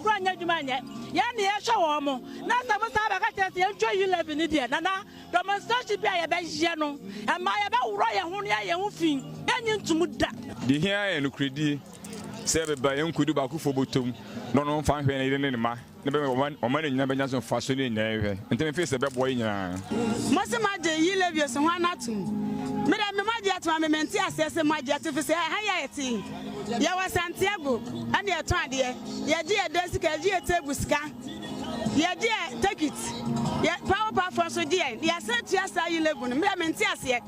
granya jumanya. Yani Yashawomo, Nasamasa Bakatas, Yancho you live in India, Nana, demonstration be a Bajano, and my about Roya Hunia Yufin, and to Muda. The here and Credi, served by Uncle Baku for Botum, no fine when I didn't ma. Never one or money never does on fashion in there, and then face a bad boy. Masamaja, you live your son, one at Madame Magia to my mentia says, my jet to say, Hayati. Yawa Santiago, and your trying, ya dear Desica, dear Tebuska. Ya dear, take it. Ya power for so dear, ya sent yes, I live on Mentias yet.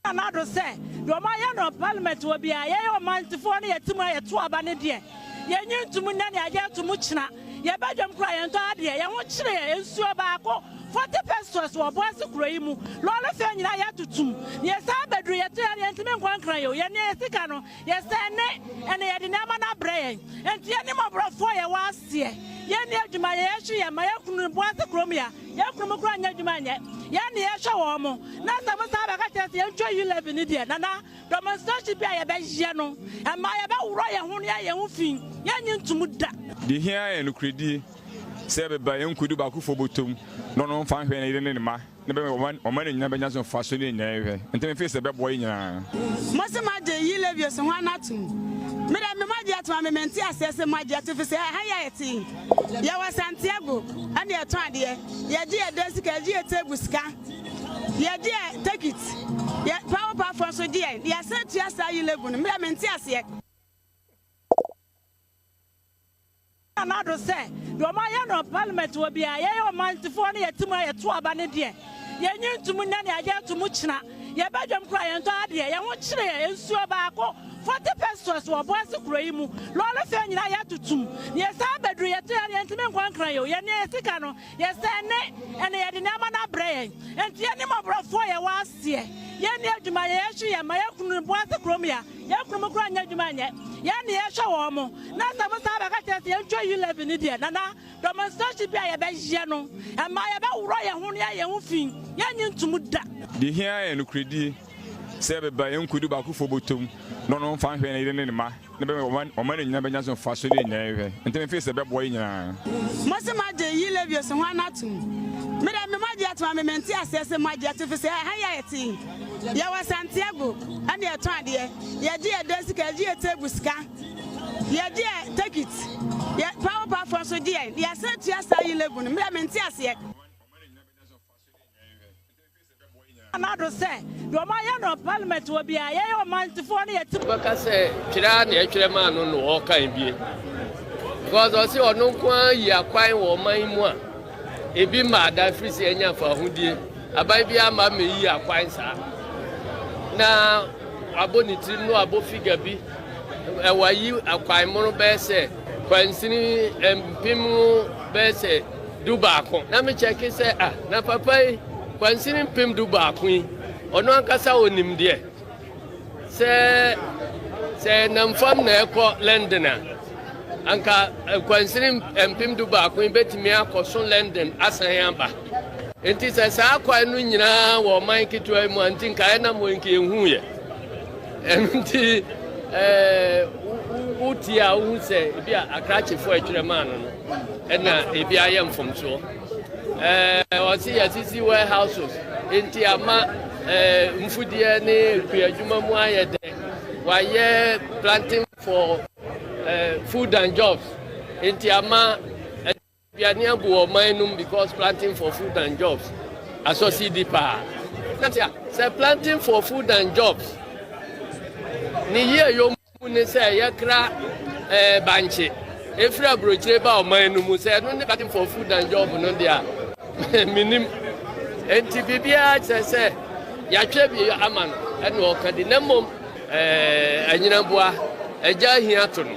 Another say, your Mayano Parliament will be a year or month to 4 years to my 2 abandoned. Ya knew to Munani, I get to Muchna, ya Belgium cry and Tadia, ya won't share in Suabaco, 40 pesos or boys to Graimu, Lola Fenny, I had to tum. Yes, I bedry at the one cry, Yan Sicano, yes, and they had the Namana brain, and the animal brought fire was here. Yan to my Ashi and my Yakun was the Chromia, Yakumukran Yajumania, Yan Yashawomo, Nasamasa, enjoy you live in India, Nana, demonstration be a Bajano, and my about Roya Hunia Yufin, Yan to Muda. The here and Credi, served by Uncle Baku for Botum, no fine when I didn't ma. Never one or money never does on fashion in there, and then face a bad boy. Masamaja, you live your son, one at Madame Magia to my mentia says, my jet to say, Hayati. Yawa Santiago, and your trying, ya dear Desica, dear Tebuska. Ya dear, take it. Ya power for so dear, ya sent yes, I live on Mentias yet. Another say, your Mayano Parliament will be a year or month to 4 years to my 2 abandoned. Ya knew to Munani, I get to Muchna, ya Belgium cry and Tadia, ya won't share in Suabaco, 40 pesos or boys to Graimu, Lola Fenny, I had to tum. Yes, I bedry at the Antiman one cry, Yan Sicano, yes, and they had the Namana brain, and the animal brought fire was here. Yan to my Ashi and my Yakun was the Chromia, Yakumukran Yajumania, Yan Yashawomo, Nasamasa, enjoy you live in India, Nana, demonstration be a Bajano, and my about Roya Hunia Yufin, Yan to Muda. The here and Credi, served by Uncle Baku for Botum, no fine when I didn't ma. Never one or money never does on fashion in there, and then face a bad boy. Masamaja, you live your son, one at Madame Magia to my mentia says, my jet to say, Hayati. Yawa Santiago, and your trying, ya dear Desica, dear Tebuska. Ya dear, take it. Ya power for so dear, ya sent yes, I live on Mentias yet. Another say, your Mayano Parliament will be a year or month to 4 years. Because Chirani, man on all kind be. Because I see or no one, ya quite or my one. A be mad, I freeze any for who dear. A baby, mammy, ya quite sa. Now, abonity no abo figure be. And why you a quite more bese, Quansini and Pimu bese, Dubaco. Now me check it say, ah, na papa. Kwansini pim du ba kun ono ankasa onim de se namfam na ekọ London anka kwansini pim du ba kun betimi akoso London asan aba enti se sa akwa nu nyina wo man kitwa mu anti nka na mo nke ehu ye enti utia hu se bia akrachefo atwirema no na ebia ye mfomso wasi yasisi warehouses enti ama mfudie ne kuyadwuma mu ayede waye planting for food and jobs enti ama biani abu o manum because planting for food and jobs associate pa natia say planting for food and jobs ni ye yo mu ne say yakra banche efra brochire ba o manum say no ne planting for food and job no dia minim enti bibia say ya twebi aman ene o kadi namom anyinabua eja hia to no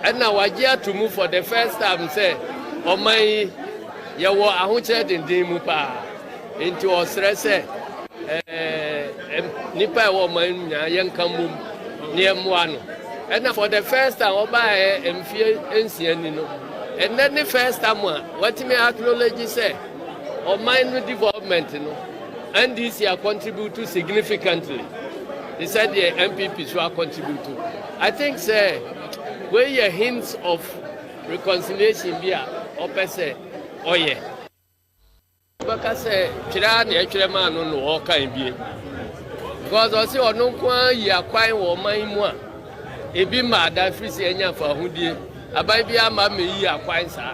ena waje atumu for the first time say o man ye wo ahoche dindin mu pa enti o sere say nipa wo man nya yenka mum ne emwa no ena for the first time oba emfie ensiani no and then the first time what me acknowledge say o mind development no and this year contribute to significantly He said the MPP should contribute to. I think, say, where your hints of reconciliation be or say, oh yeah. Because say, Chira ne actually man no walk in be. Because I say, no one ye acquire or my moi. A be mad that free say any for who dear. A baby a mammy ye acquire, sir.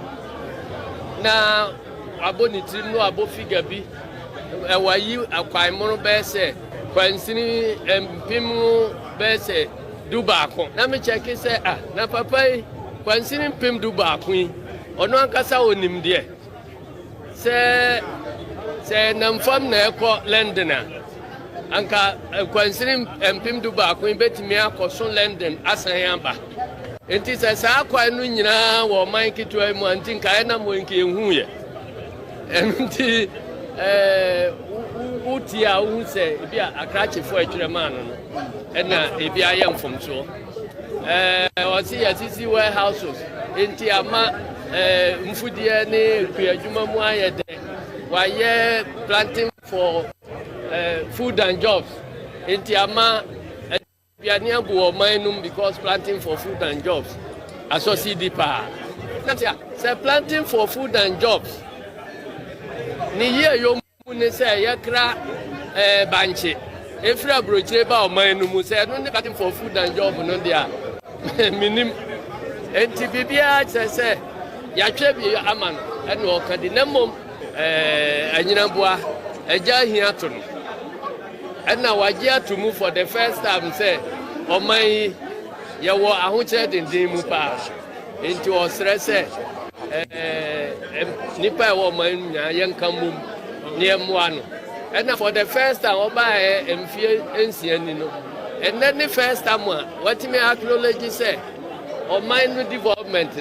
Now, aboni trim no abo figure be. Why you acquire more best say, Quansini and Pimu best Dubako. Now me check it say, ah, na papa, Quansini Pim Dubako, or no Cassa on him dear. Say, Nam Fam Neco Londona. Anka Quansini and Pim Dubako, bet me a coson London as I am back. It is a Sakwa Nuna or Mikey to a man think I am winking who ye. And Utia who say, if you are a cratchy for a man, and if you are young from so. I see a CC warehouses in Tiama, Mfudiani, Piajuma Mwaya, why planting for food and jobs in Tiama, Pianiabu or Minum because planting for food and jobs. Associated pa. Say planting for food and jobs. Ni ye yo mune say yakra banche efra brochire ba o man no mu say no ne planting for food and job no dia minim enti bibia say ya twa bi aman e no ka di namom anyinabua eja hia to no and na waje atumu for the first time say o man ye wo ahoche dindin mu pa enti o sere say nipa wo man yankan mum near Muano. And for the first time, Oba and fear Encianino. And then the first time, what me acknowledge say, or mind development,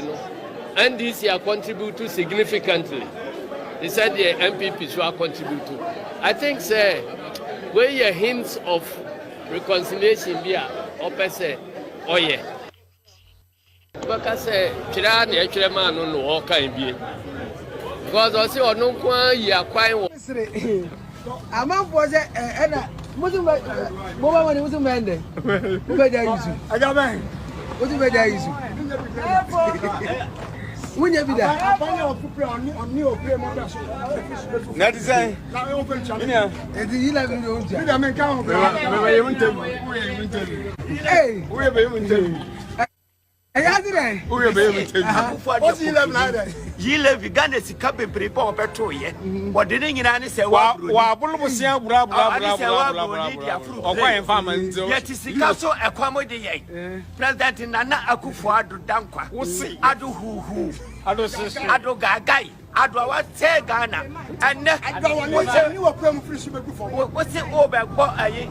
and this year contribute to significantly. He said the MPP should contribute to. I think, say, where your hints of reconciliation be or say, oh yeah. Because Chira ne actually man no walk in be. Because I see no one ye acquire. Among was and Muslim Mobile money was a man there. Who made that issue? I got man. What do you make that issue? When you be there, I find out on new payment. That is say, and you let me know. I mean, come hey, what's 11 Ye live Uganda to come and prepare petrol yet. What didn't you say? Well, yet is the castle accommodate President Nana Akufo-Addo Dankwa. Ado who Ado Gagai. Ado what say Ghana and what's it over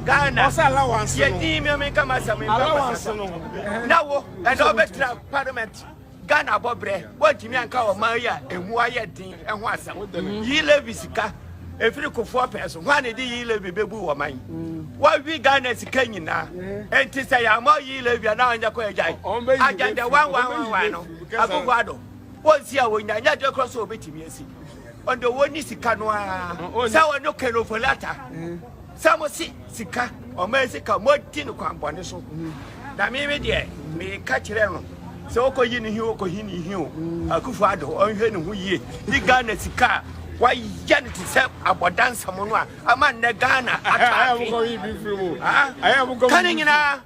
Ghana? Allowance. Yet, you make a mass of allowance. Now, and over Parliament. Ghana Bobre, what you mean, call Maya and Waya Dean and Wassa. Ye live Isika, a few 4 persons, one a day ye live a baby or mine. Why we Ghana is Kenyan now? And to say, I'm more ye live now in the Quay. I got the 111. Avocado. What's here when I just cross over to me? On the one is Canoa, sour no canoe for latter. Some will see Sika or Mexico, more tin components. That may be may catch them. So ko yini hi ko hini hi Akufo-Addo on hwe ne hu ye di Ghana sika why Janet say abodan samono a ama ne Ghana atake I am going kanina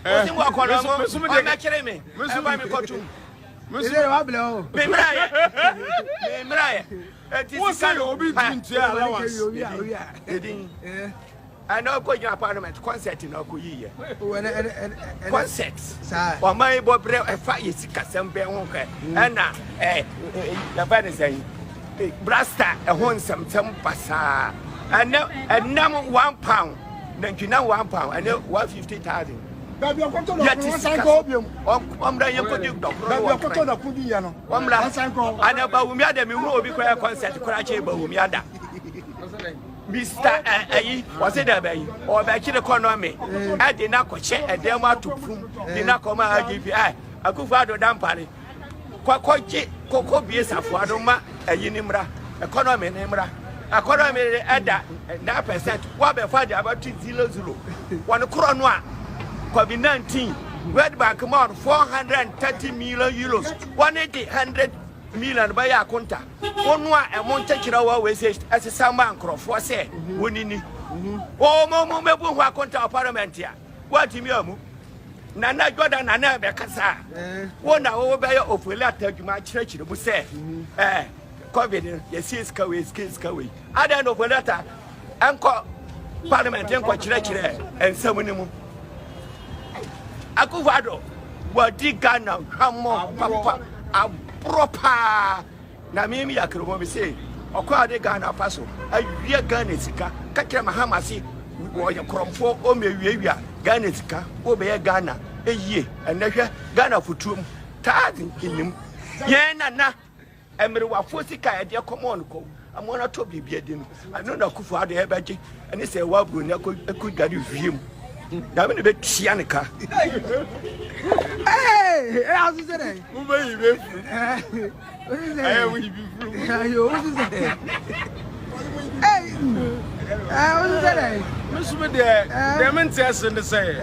o si mo akono mo na kire me e ba me kotu Monsieur Wablo me mraye e ti sika obi tuntua allowance I know go your apartment concert in Okuyi. Concert. Or my boy a fire is Cassam Benwonka. And the father saying, Brasta, a handsome passa. And now £1, then you know £1, and now 150,000. Yet is opium. And about Umiada, we will be quite a concert to Karachi about Umiada. Mr. Was it a bay or back in the economy? I did not check a demo to prove the Nakoma GPI. Akufo-Addo Dampari. Quacochi, Coco Biesa, Fuadoma, a Unimra, economy Nemra. akɔrɔ mi ɛda 9% wa bɛ fa de about 0.00 wɔn korɔ no a COVID-19 World Bank amount 430 million euros 100 million by a conta one a monte wa we say as a samba nkrofo say wonini o mo mebu ho akonta parliament ya what me amu nana Jordan nana be kasa wona wo be ya ofole atadwuma kyerɛkyerɛ bu say covid yes kawe ada no ofole ata anko parliament enko kyerɛkyerɛ ensam ni mu Akufo-Addo wadi Ghana hamo papa apropa na mimi yakromo bi say okwa Ghana paso awie Ghana sika ka kire mahama si wo ye kromfo o mewiewia Ghana sika wo be Ghana eyie enehwe Ghana futuom taadin kinim ye nana emre wafo sika e de common ko amona to bibia di no ano na Akufo-Addo e beje ene se wa bro ne akugari wiem na me be tia ne ka how's it today? Who may be? What is that? I will be through. What is that? Hey, what is that? Miss me there, the men test and say,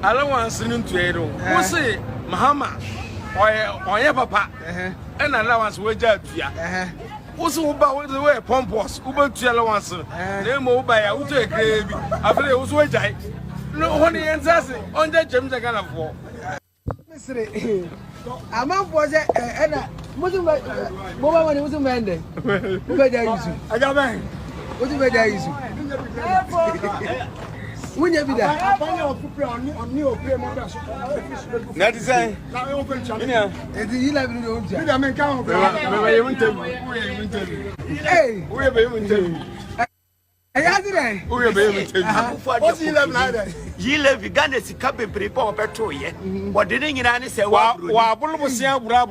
I don't want to send him to Edo. Who say, Mahama, or your papa, and allowance will judge ya. Who about the way pompous, Uber to allowance, they move by a gravy. I feel it was way. No one answers on the James I can afford. A man was a Muslim woman when he was a man. Who made that? I got man. What you made that? When you be there, I find on new payment. That is saying, you live in your own. I mean, count. Hey, we have been What's 11? Ye live Ghana sika bebre pa obeto ye. What didn't nyina ne se wa bro. Wa bulubusia bra.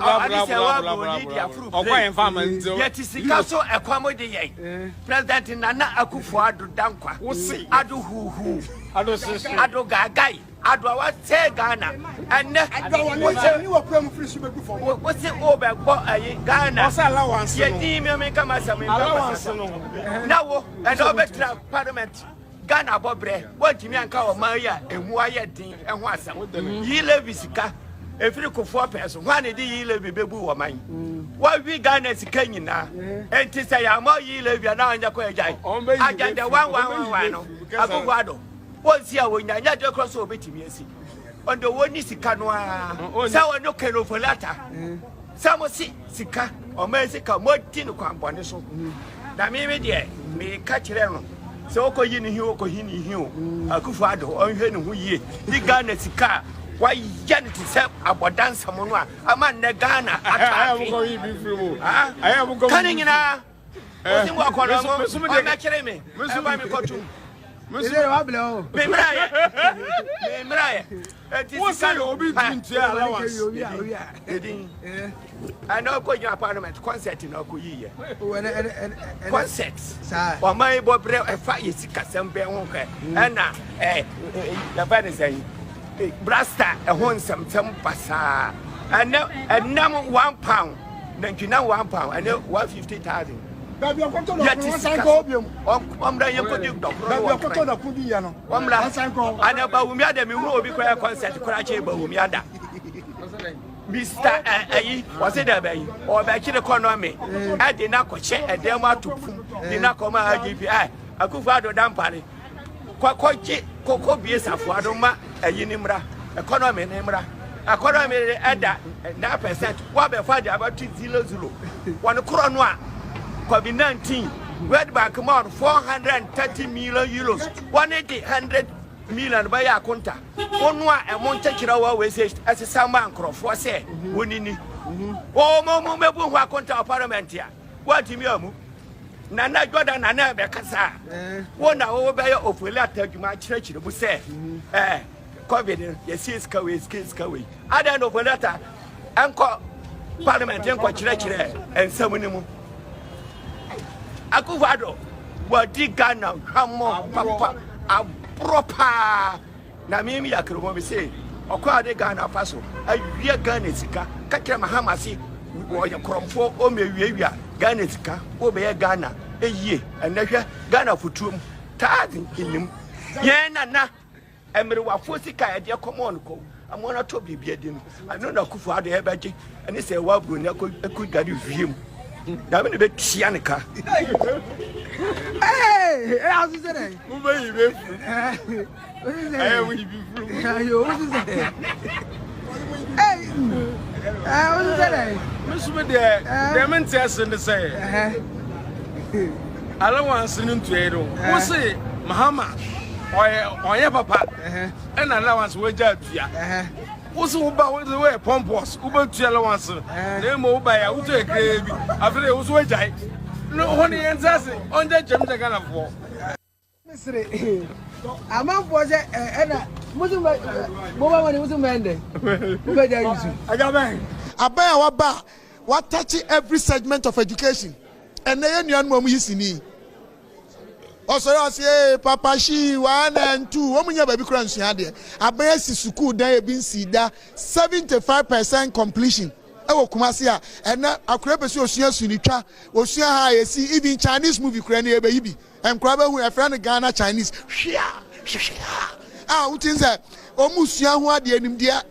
Okwa enfama nzo. Yet sika so ekwamo de ye. President Nana Akufo-Addo dankwa. Wosi ado huhu. Ado sisi. Ado gagai. Ado wa te Ghana. Enne you were praying for you before. What's it over ayi Ghana? What's allowance? Ye di me kama sami. Allowance no. Now and over parliament Ghana bobre what me anka o maria emu aye din ehun asam yi levi sika efiri ko 4 peso wan e di yi levi bebu wo man wa wi Ghana sika nyina enti say ya ma yi levi na anya ko ejai agenda 111 no Akufo-Addo wonsi a wonyanya de cross obetimi asi ondo woni sika no a sa wonu kenofolata samosi sika o ma sika mo tin kwambone so na me de me ka kire no so ko yini hi ko hini hi o Akufo-Addo on hwe ne ho yie di Ghana sika wa yan ti se abodansa mo no a ama ne Ghana atafi I am go kanina o sin wa ko no mo na kire me e ba mi kotum Monsieur Wablo, what's that? Obi tintia allowance. I know go your apartment concert in Okuyi. Concerts. Or my boy a fire sika sembe honke. And na the van is a brasta a hon some pasa. And now £1. Then you know £1 and 150,000. Baby, I'm going to go. I'm going to go. And about Umiada, we will be quite a concert to Karachi about Umiada. Mr. A was it a bay or back in the economy? I did not check a demo to the Nakoma GPI. Akufo-Addo Dampari. Quacochi, Coco Biesa for Adoma, a Unimra, economy Nemra. Economy at that 9%. What be father about 0.00 1 crown. COVID-19 World Bank amount 430 million euros 100 million by a conta one a monte wa we say as a samba nkrofo say wonini o mo mebu ho akonta parliament ya what me amu nana Jordan nana be kasa wona wo be ya ofole atadwuma kyerɛkyerɛ bu say covid yes kawe ada no folata anko parliament enko kyerɛkyerɛ ensam ni mu Akufo-Addo wadi Ghana hamo papa apropa na mimi yakromo bi say okwa Ghana paso awie Ghana sika ka kire mahama si wo ye kromfo o mewiewia Ghana sika obeye Ghana eye enehwe Ghana futuom taadin inim ye nana emre wafo sika e de common ko amona to bibia di no ano na kufu ado e beje ene se wa bro ne ko gari wiem da me be tia ne ka azu sere Who may you be free? I will be free. ayo azu sere azu sere Miss me there, the mentors in the say. Allowance into Edo. Who say, Mahama, or your papa, and allowance will judge ya. Who's who bow the way pompous, Uber to allowance, they move by a Uta gravy after they was way. No one answers on that Jim the gun of war. A man was a Muslim woman when he was a man there. I got bang. Abaya what touching every segment of education. And then you mom is in me. Also, I say, Papa, she 1 and 2. Woman, your baby crunch here. Abaya Sisuku, they have been see that 75% completion. Oh, Kumasia, and now I create a social sunita, or see how I see even Chinese movie, Cranny baby, and Crabber, we are friend Ghana Chinese. Ah, what is that? Almost young, what the enemy, dear.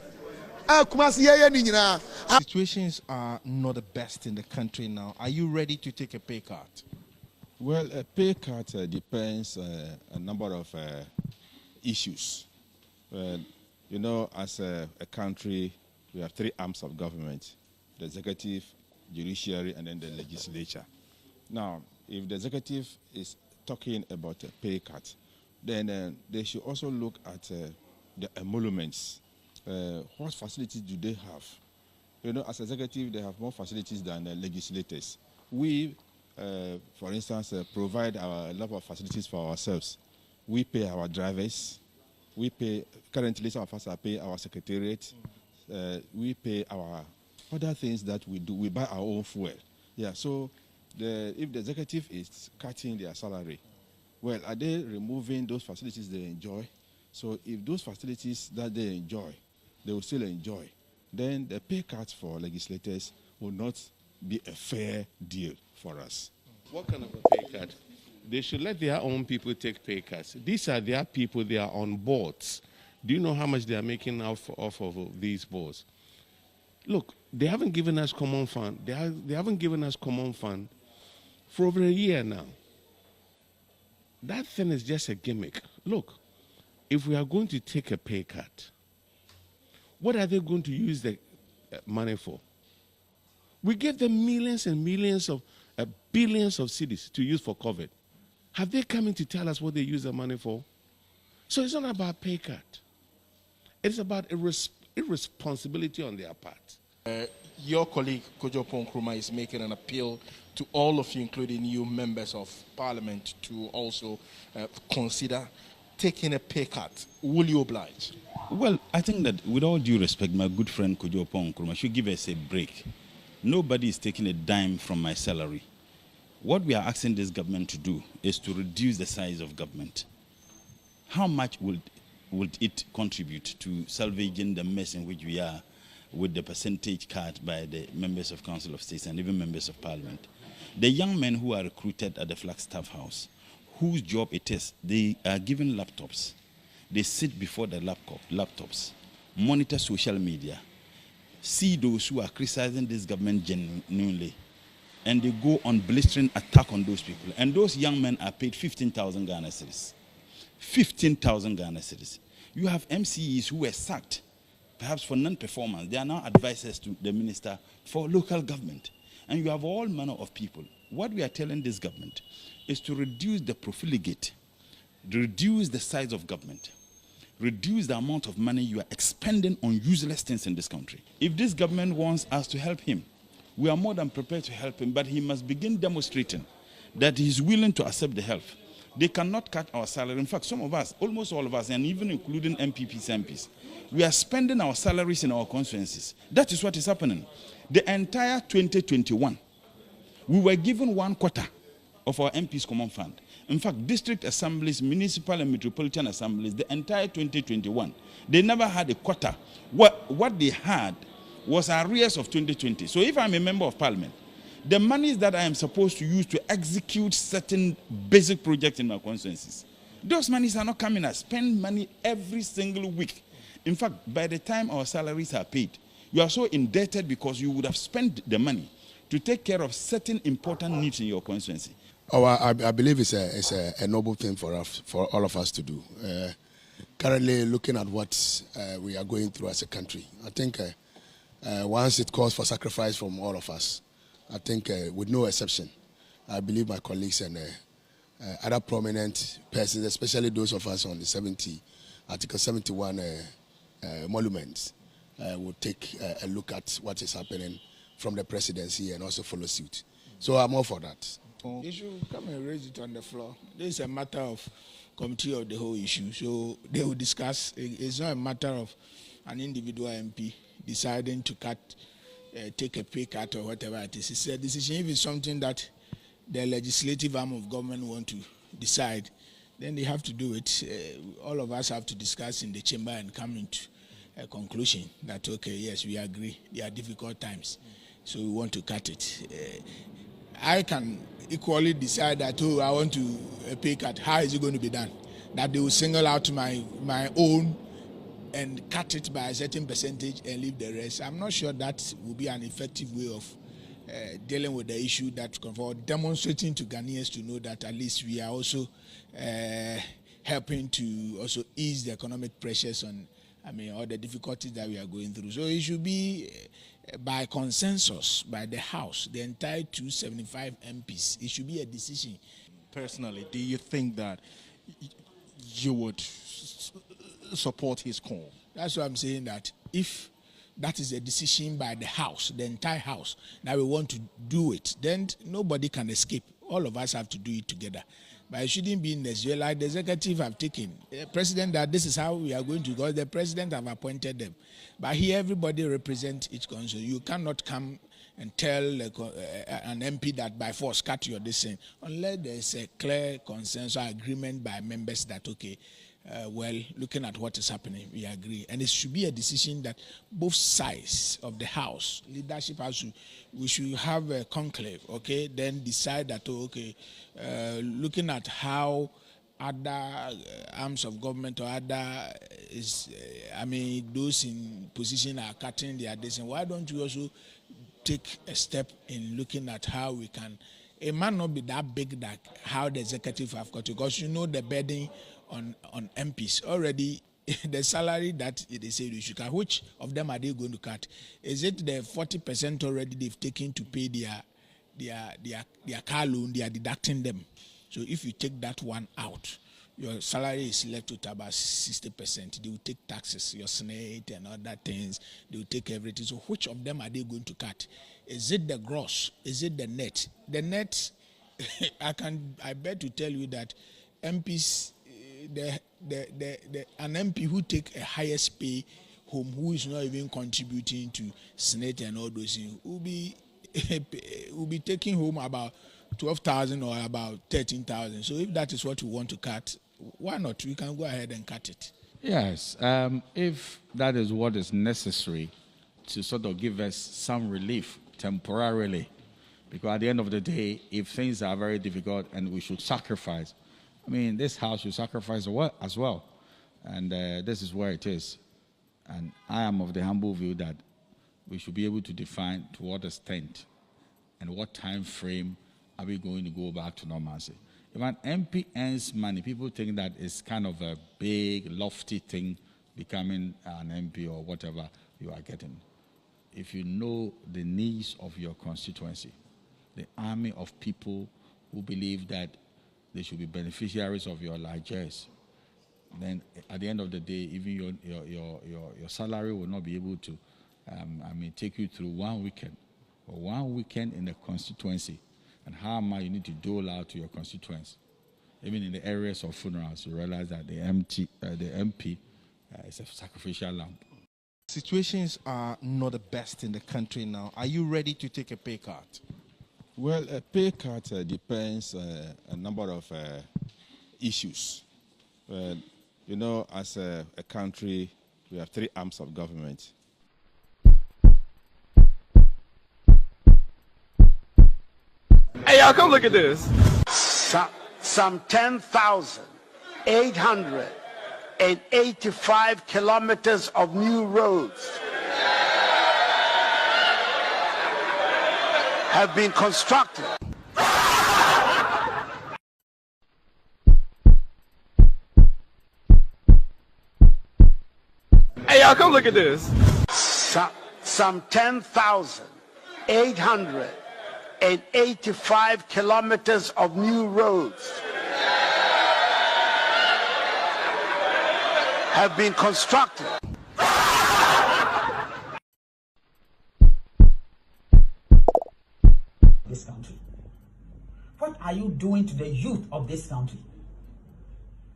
Ah, Kumasia, Situations are not the best in the country now. Are you ready to take a pay cut? Well, a pay cut depends a number of issues. You know, as a country, we have 3 arms of government: the executive, judiciary, and then the legislature. Now, if the executive is talking about a pay cut, then they should also look at the emoluments. What facilities do they have? You know, as executive, they have more facilities than legislators. We, for instance, provide a lot of facilities for ourselves. We pay our drivers. We pay, currently some of us are paying our secretariat. We pay our other things that we do. We buy our own fuel. Yeah, so if the executive is cutting their salary, well, are they removing those facilities they enjoy? So if those facilities that they enjoy, they will still enjoy, then the pay cuts for legislators will not be a fair deal for us. What kind of a pay cut? They should let their own people take pay cuts. These are their people, they are on boards. Do you know how much they are making off of these boards? Look, they haven't given us common fund. They haven't given us common fund for over a year now. That thing is just a gimmick. Look, if we are going to take a pay cut, what are they going to use the money for? We gave them millions and millions of billions of cedis to use for COVID. Have they come in to tell us what they use the money for? So it's not about pay cut. It's about irresponsibility on their part. Your colleague, Kojo Nkrumah, is making an appeal to all of you, including you members of parliament, to also consider taking a pay cut. Will you oblige? Well, I think that with all due respect, my good friend Kojo Nkrumah should give us a break. Nobody is taking a dime from my salary. What we are asking this government to do is to reduce the size of government. How much would it contribute to salvaging the mess in which we are with the percentage cut by the members of Council of States and even members of Parliament? The young men who are recruited at the Flagstaff House, whose job it is, they are given laptops. They sit before the laptops, monitor social media, see those who are criticizing this government genuinely, and they go on blistering attack on those people. And those young men are paid 15,000 Ghana cedis. 15,000 Ghana cedis. You have MCEs who were sacked, perhaps for non-performance. They are now advisors to the minister for local government. And you have all manner of people. What we are telling this government is to reduce the profligate, reduce the size of government, reduce the amount of money you are expending on useless things in this country. If this government wants us to help him, we are more than prepared to help him, but he must begin demonstrating that he is willing to accept the help. They cannot cut our salary. In fact, some of us, almost all of us, and even including MPs, we are spending our salaries in our constituencies. That is what is happening. The entire 2021, we were given 1/4 of our MPs' common fund. In fact, district assemblies, municipal and metropolitan assemblies, the entire 2021, they never had a quota. What they had was arrears of 2020. So if I'm a member of parliament, the monies that I am supposed to use to execute certain basic projects in my constituencies, those monies are not coming. I spend money every single week. In fact, by the time our salaries are paid, you are so indebted because you would have spent the money to take care of certain important needs in your constituency. I believe it's a noble thing for all of us to do. Currently, looking at what we are going through as a country, I think once it calls for sacrifice from all of us, I think with no exception, I believe my colleagues and other prominent persons, especially those of us on the Article 71 monuments, will take a look at what is happening from the presidency and also follow suit. So I'm all for that. You should come and raise it on the floor. This is a matter of committee of the whole issue. So they will discuss. It's not a matter of an individual MP deciding to take a pay cut or whatever it is. It's a decision. If it's something that the legislative arm of government want to decide, then they have to do it. All of us have to discuss in the chamber and come into a conclusion that, okay, yes, we agree. There are difficult times, so we want to cut it. I can equally decide that, oh, I want to pay cut. How is it going to be done? That they will single out my own and cut it by a certain percentage and leave the rest. I'm not sure that will be an effective way of dealing with the issue, that for demonstrating to Ghanaians to know that at least we are also helping to also ease the economic pressures on, all the difficulties that we are going through. So it should be by consensus, by the House, the entire 275 MPs. It should be a decision. Personally, do you think that you would support his call? That's why I'm saying that if that is a decision by the House, the entire House, that we want to do it, then nobody can escape. All of us have to do it together. But it shouldn't be necessarily like the executive have taken. The president that this is how we are going to go. The president have appointed them. But here everybody represents each council. You cannot come and tell an MP that by force cut your decision unless there's a clear consensus agreement by members that, okay, well, looking at what is happening, we agree. And it should be a decision that both sides of the House, leadership has to, we should have a conclave, okay, then decide that, oh, okay, looking at how other arms of government or other, those in position are cutting their decision. Why don't you also take a step in looking at how we can, it might not be that big that how the executive have got to, because you know the burden on MPs already. The salary that they say you should cut, which of them are they going to cut? Is it the 40% already they've taken to pay their car loan? They are deducting them. So if you take that one out, your salary is left with about 60%. They will take taxes, your Senate and other things. They will take everything. So which of them are they going to cut? Is it the gross? Is it the net? The net, I bet to tell you that MPs, an MP who take a highest pay home, who is not even contributing to Senate and all those things, will be taking home about 12,000 or about 13,000. So if that is what we want to cut, why not? We can go ahead and cut it. Yes, if that is what is necessary to sort of give us some relief temporarily, because at the end of the day, if things are very difficult and we should sacrifice, this House should sacrifice as well. And this is where it is. And I am of the humble view that we should be able to define to what extent and what time frame are we going to go back to normalcy. If an MP earns money, people think that it's kind of a big, lofty thing, becoming an MP or whatever you are getting. If you know the needs of your constituency, the army of people who believe that they should be beneficiaries of your largesse, then at the end of the day, even your salary will not be able to take you through one weekend or 1 weekend in the constituency, and how much you need to dole out to your constituents. Even in the areas of funerals, you realize that the MP is a sacrificial lamb. Situations are not the best in the country now. Are you ready to take a pay cut? Well, a pay cut depends a number of issues. As a country, we have 3 arms of government. Hey, y'all, come look at this. Some 10,885 kilometers of new roads have been constructed. Hey, y'all, come look at this. Some 10,885 kilometers of new roads have been constructed. This country. What are you doing to the youth of this country?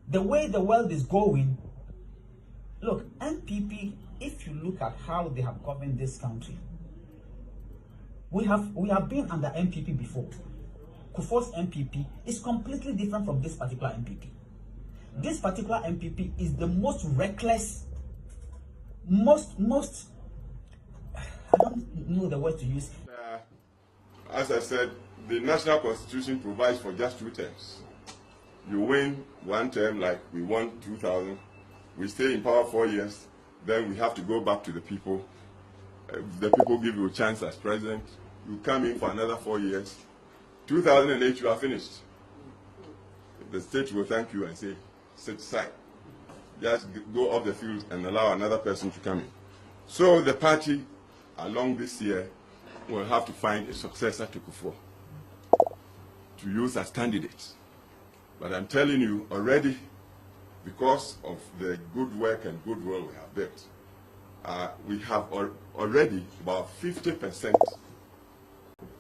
The way the world is going, look, NPP, if you look at how they have governed this country, we have been under NPP before. Kufuor's NPP is completely different from this particular NPP. This particular NPP is the most reckless, I don't know the word to use. As I said, the national constitution provides for just 2 terms. You win 1 term, like we won 2000. We stay in power 4 years. Then we have to go back to the people. The people give you a chance as president. You come in for another 4 years. 2008, you are finished. The state will thank you and say, sit aside. Just go off the field and allow another person to come in. So the party, along this year, will have to find a successor to Kufuor to use as candidates. But I'm telling you already, because of the good work and goodwill we have built, we have already about 50%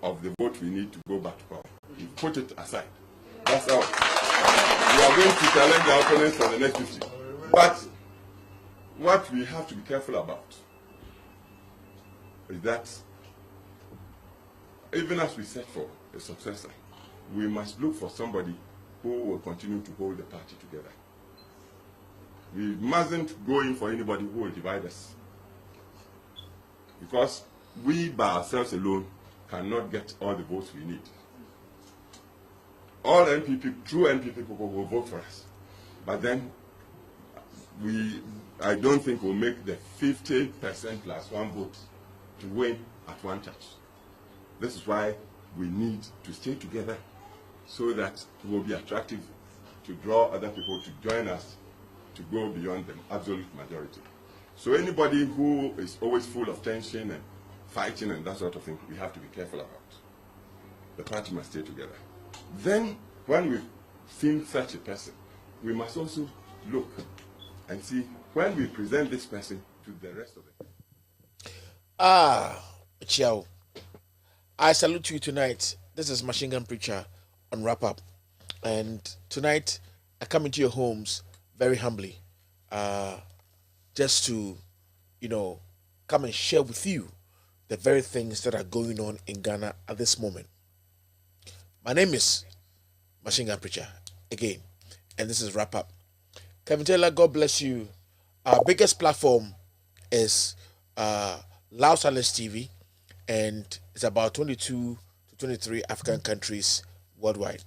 of the vote we need to go back to power. We put it aside. That's all. We are going to challenge our opponents for the next 50. But what we have to be careful about is that even as we set for a successor, we must look for somebody who will continue to hold the party together. We mustn't go in for anybody who will divide us, because we by ourselves alone cannot get all the votes we need. All true NPP people will vote for us, but then I don't think we'll make the 50% plus 1 vote to win at one touch. This is why we need to stay together so that it will be attractive to draw other people to join us to go beyond the absolute majority. So anybody who is always full of tension and fighting and that sort of thing, we have to be careful about. The party must stay together. Then, when we've seen such a person, we must also look and see when we present this person to the rest of them. Ciao. I salute you tonight. This is Machine Gun Preacher on Wrap Up. And tonight, I come into your homes very humbly, just to, come and share with you the very things that are going on in Ghana at this moment. My name is Machine Gun Preacher, again, and this is Wrap Up. Kevin Taylor, God bless you. Our biggest platform is Loud Silence TV, and it's about 22 to 23 African countries worldwide.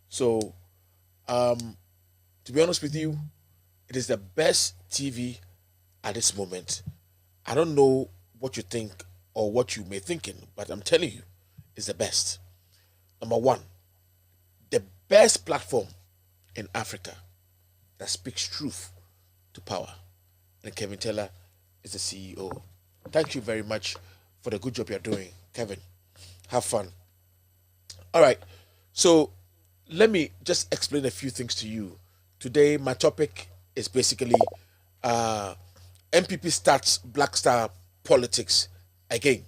So, to be honest with you, it is the best TV at this moment. I don't know what you think or what you may thinking, but I'm telling you, it's the best. Number 1, the best platform in Africa that speaks truth to power. And Kevin Taylor is the CEO. Thank you very much for the good job you're doing, Kevin. Have fun. All right, so let me just explain a few things to you. Today, my topic is basically MPP starts Black Star politics again.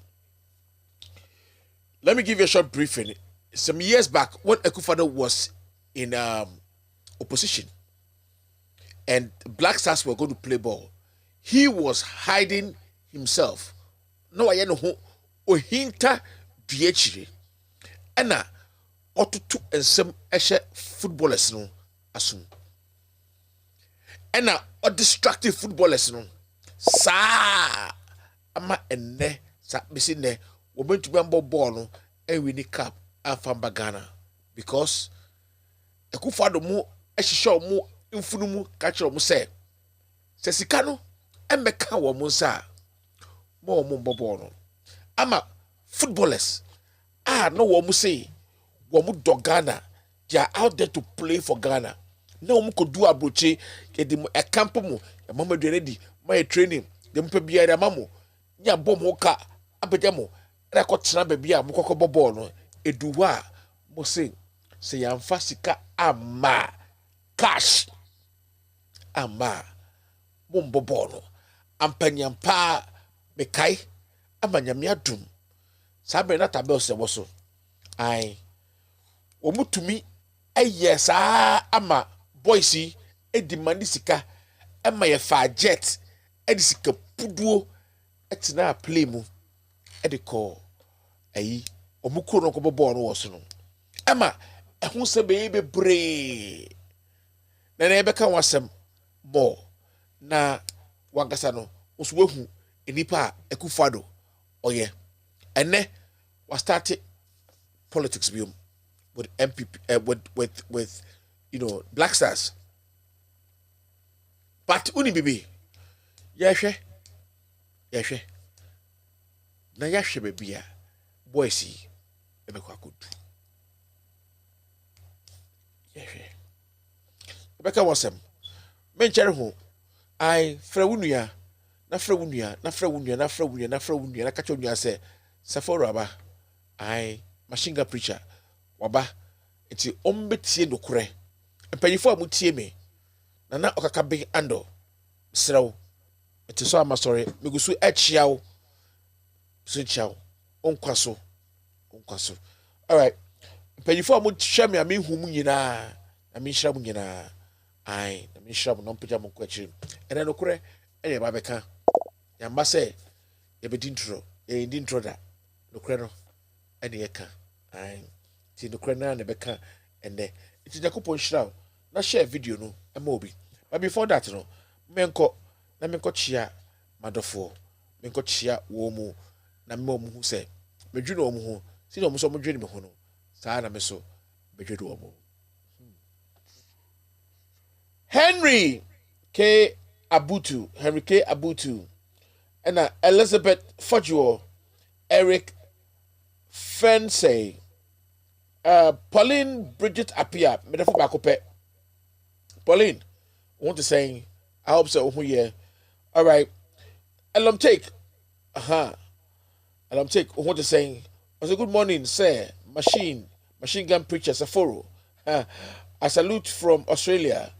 Let me give you a short briefing. Some years back, when Akufo-Addo was in opposition and Black Stars were going to play ball, he was hiding himself. No, I know who ohinta duachire. Ena otutu ensem ehye footballers no asum. Ena o distractive footballers no sa ama enne sa bisi ne wo bentu bembo ball no winning cap afamba Ghana because Akufo-Addo mu ehihye omo mfunu mu ka kire omo se sika no embeka wo mo nsa mo omo mbobo no ama footballers no wo mo say wo mo do Ghana, they are out there to play for Ghana. No mo ko do abroche e di mo e camp mu e mama do ready my training dem pe bia da mamo nya bom ho ka abede mo e ko tena ba bia mo kokko bobo no eduwa mo say yamfa sika ama cash ama bombobo no ampanyampa mekai amanyame adum sabe na tabel se woso ai omutumi ayesa ama boys edimandi sika ama ye fa jet edisika puduo etina play mu ediko ayi omukuro no ko bobo no woso no ama ehun se be bre na ebeka wasem bo na wagasa no osuwehu enipa Akufo-Addo oye ene was started politics with MPP with Black Stars, but uni bibi yahwe na yahwe bebia boys ebekwa kudu yahwe ebeka wasem menchere ho ai fra wunua na fra wunua na kacho nua se Saforo aba ai machine gun preacher waba enti ombetie nokure mpanyifo amutie me na okaka be ando srew enti so amasori megusu achiawo so chiawo onkwaso all right mpanyifo amuhwe me amehu mu nyina na menhira mu nyina ai na menhira mu no mpagya mu kwachiri ene nokure ene ba beka yamba se yebedi intro da nokure no ene yeka ai ti nokure na ne beka ene ti Jakopon shira na share video no ema obi but before that no menko chia madofo menko chia wo mu na me omu hu se medwu no omu hu si no omu so modwe me hu no saa na me so medwe do omu Henry K Abutu and Elizabeth Fojuo, Eric Fensey, Pauline Bridget Apia, Medafo Bakope. Pauline, I want to say, I hope so. All right. Elam take. Elam take. I want to say, I say good morning, sir. Machine gun preacher Saforo. I salute from Australia.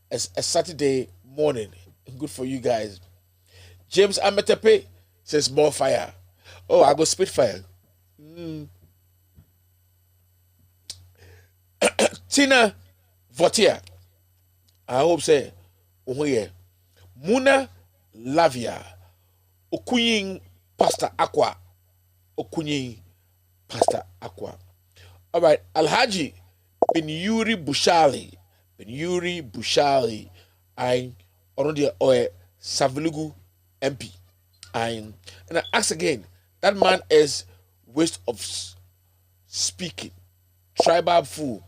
As a Saturday morning. Good for you guys. James Ametepe says more fire. Oh, I go Spitfire. Tina Votia. I hope say Muna Lavia. Okuyin Pastor Aqua. All right, Alhaji bin Yuri Bushali. I already Savelugu MP. And I ask again, that man is waste of speaking. Tribal fool.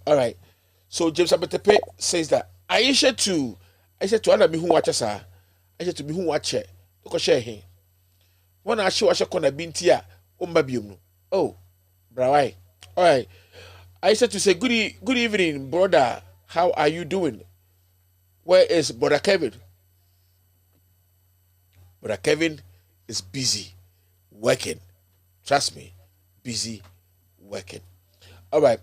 All right. So James Abetepe says that Aisha to other me who watches her. Aisha to me who watch it. Look at share him. When I show kona bintia umbabium. Oh, brawai. All right. Aisha to say good evening, brother. How are you doing? Where is Brother Kevin? Brother Kevin is busy working. Trust me, busy working. All right.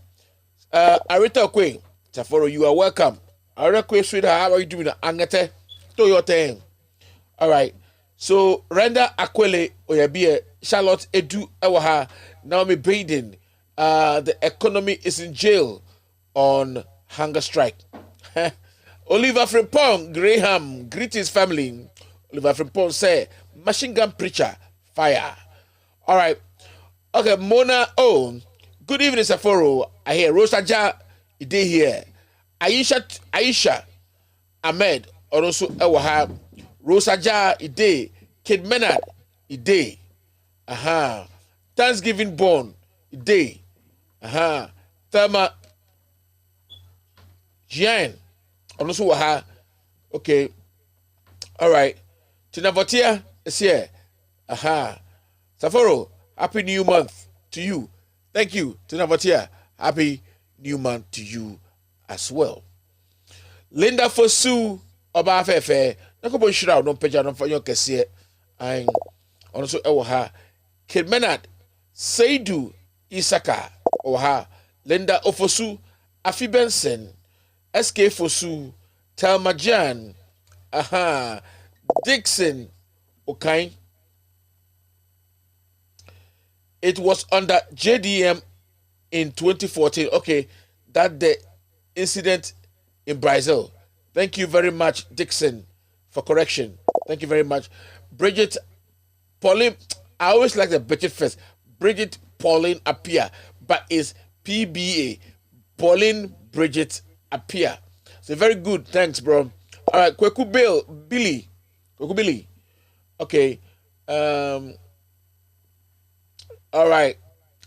Arita Okwe, Saforo, you are welcome. Arita Okwe, sweetheart, how are you doing? Angete, do your thing. All right. So, Renda Akwele, Oyabie, Charlotte Edu Ewaha, Naomi Baden. The economy is in jail on hunger strike. Oliver Frimpong Graham greet his family. Oliver Frimpong say machine gun preacher fire. All right. Okay, Mona. Oh, good evening, Saforo. I hear Rosaja Ide here. Aisha Ahmed also Ewaha. Rosaja Ide. Kid Menard Ide. Thanksgiving born. Day. Thelma Jean. Also waha. Okay. All right. Tina Votia is here. Safaro, happy new month to you. Thank you, Tina Votia. Happy new month to you as well. Linda Fosu Oba Fefe. Nakobo Shira no peja no fanyo kese. And also ewaha. Kid Menard Seidu Isaka Oha. Linda Ofosu Afi Benson SK Fosu Thelma Jan Dixon Okay. It was under JDM in 2014. Okay, that the incident in Brazil. Thank you very much, Dixon, for correction. Thank you very much. Bridget Pauline, I always like the Bridget first. Bridget Pauline Appiah, but it's PBA. Pauline Bridget Appiah. So very good. Thanks, bro. All right, Kweku Billy. Kweku Billy. Okay. All right.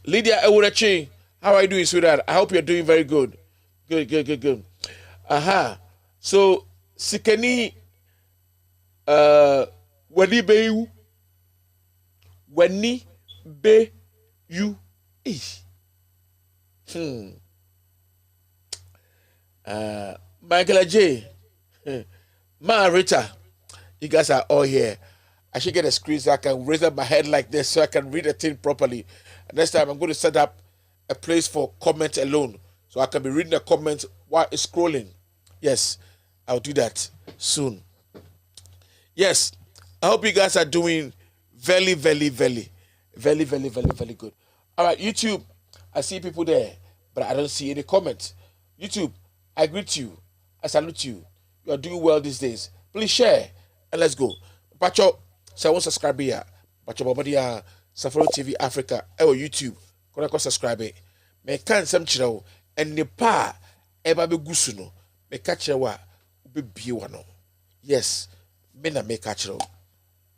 Lydia Ewurechi, how are you doing, sweetheart? I hope you're doing very good. Good. So, Sikeni, Weni be you. Michael J. Ma Rita, you guys are all here. I should get a screen so I can raise up my head like this so I can read the thing properly. And next time I'm going to set up a place for comments alone so I can be reading the comments while it's scrolling. Yes, I'll do that soon. Yes, I hope you guys are doing very good. All right, YouTube, I see people there, but I don't see any comments. YouTube, I greet you. I salute you. You are doing well these days. Please share and let's go. Pacho, so I won't subscribe here. Pacho Bobadia, Safari TV Africa, or YouTube. Go subscribe. Me can some chiro and ne pa eba be gusuno. Me catch wa be biwano. Yes, me na me catch.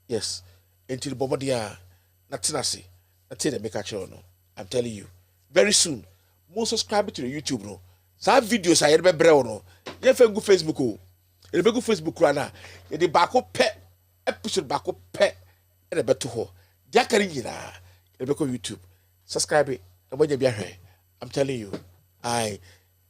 Yes, until Bobadia natinasi. Natina me catch no. I'm telling you. Very soon, more subscribe to the YouTube no. Some videos I be breo no. You go Facebook oh. You go Facebook rana. You the bako pet episode bako pet and a better ho. Diakari yina. You go YouTube. Subscribe it. I'm telling you. I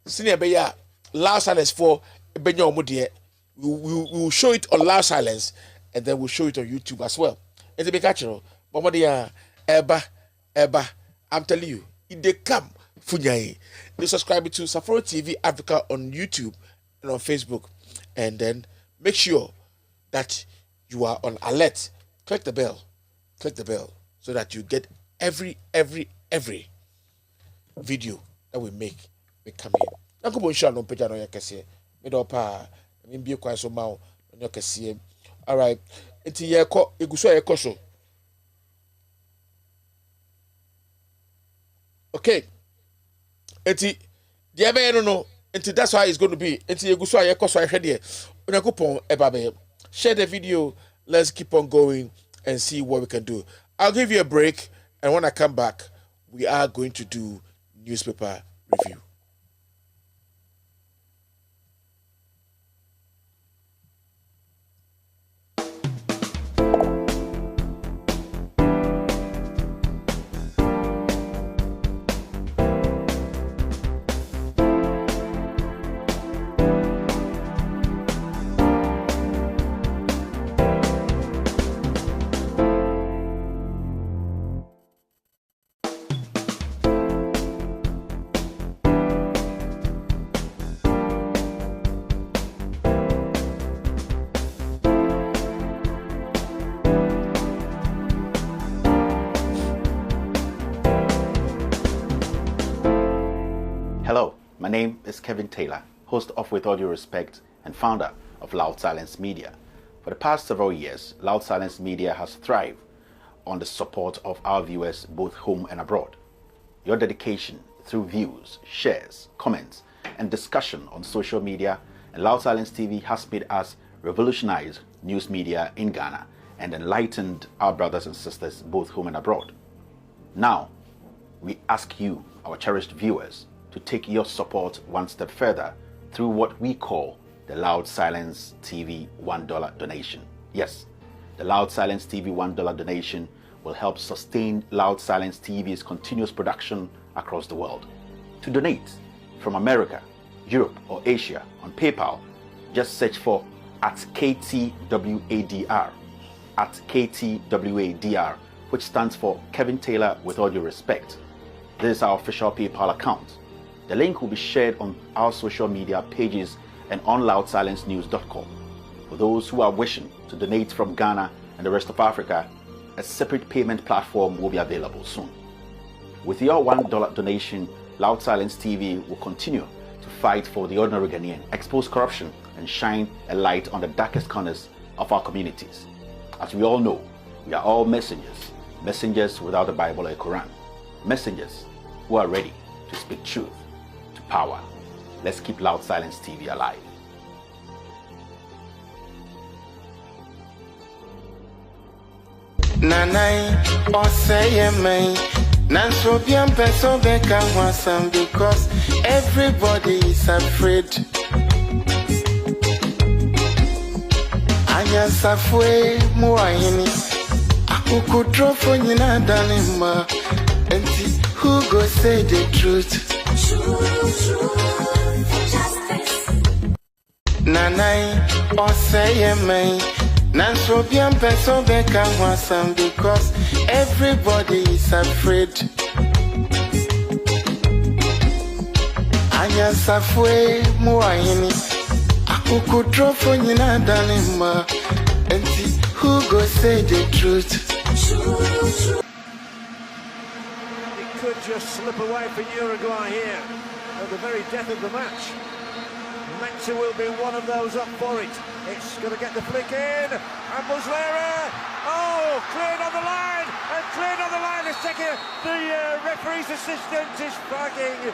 senior beya loud silence for benyo omudie. We will show it on loud silence and then we'll show it on YouTube as well. It's a big catcher. Bomodia eba. I'm telling you, if they come, Funyai, they subscribe to Safari TV Africa on YouTube and on Facebook. And then make sure that you are on alert. Click the bell so that you get every video that we make come in. Nanko bo nsha no peja no yakese. Me do pa, me bi kwan so ma no yakese. All right. Enti ye ko eguso ye ko so. Okay. Enti the ebe no. Enti that's how it's going to be. Enti eguso ye ko so ahwe de. Onakopon eba be. Share the video. Let's keep on going and see what we can do. I'll give you a break, and when I come back, we are going to do newspaper review. Hello, my name is Kevin Taylor, host of With All Due Respect and founder of Loud Silence Media. For the past several years, Loud Silence Media has thrived on the support of our viewers both home and abroad. Your dedication through views, shares, comments, and discussion on social media and Loud Silence TV has made us revolutionize news media in Ghana and enlightened our brothers and sisters both home and abroad. Now, we ask you, our cherished viewers, to take your support one step further through what we call the Loud Silence TV $1 donation. Yes, the Loud Silence TV $1 donation will help sustain Loud Silence TV's continuous production across the world. To donate from America, Europe, or Asia on PayPal, just search for @KTWADR, @KTWADR, which stands for Kevin Taylor with all due respect. This is our official PayPal account. The link will be shared on our social media pages and on loudsilencenews.com. For those who are wishing to donate from Ghana and the rest of Africa, a separate payment platform will be available soon. With your $1 donation, Loud Silence TV will continue to fight for the ordinary Ghanaian, expose corruption, and shine a light on the darkest corners of our communities. As we all know, we are all messengers, messengers without the Bible or Quran, messengers who are ready to speak truth to power. Let's keep Loud Silence TV alive. Nanai oseye me Nanso bien peso beka wasam because everybody is afraid. Anya safwe muayini akukudro for nyina dalima. Enti who go say the truth? Nanai oseye me Nanso bien peso beka wasam because everybody is afraid. Anya safwe muayini akukudro for nyina dalima. Enti who go say the truth? It could just slip away for Uruguay here at the very death of the match. Mensah will be one of those up for it. It's going to get the flick in, and Muslera, oh, cleared on the line, and cleared on the line. The referee's assistant is flagging.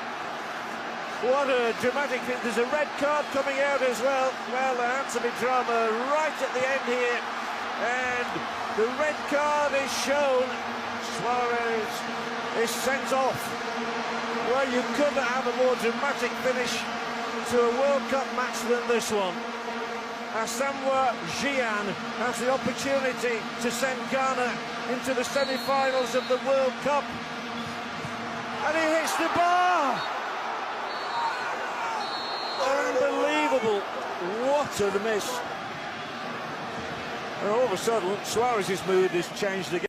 What a dramatic thing. There's a red card coming out as well. Well, there had to be drama right at the end here, and the red card is shown. Suarez is sent off. Well, you couldn't have a more dramatic finish to a World Cup match than this one. Asamoah Gyan has the opportunity to send Ghana into the semi-finals of the World Cup, and he hits the bar. Unbelievable. What a miss. And all of a sudden, Suarez's mood has changed again.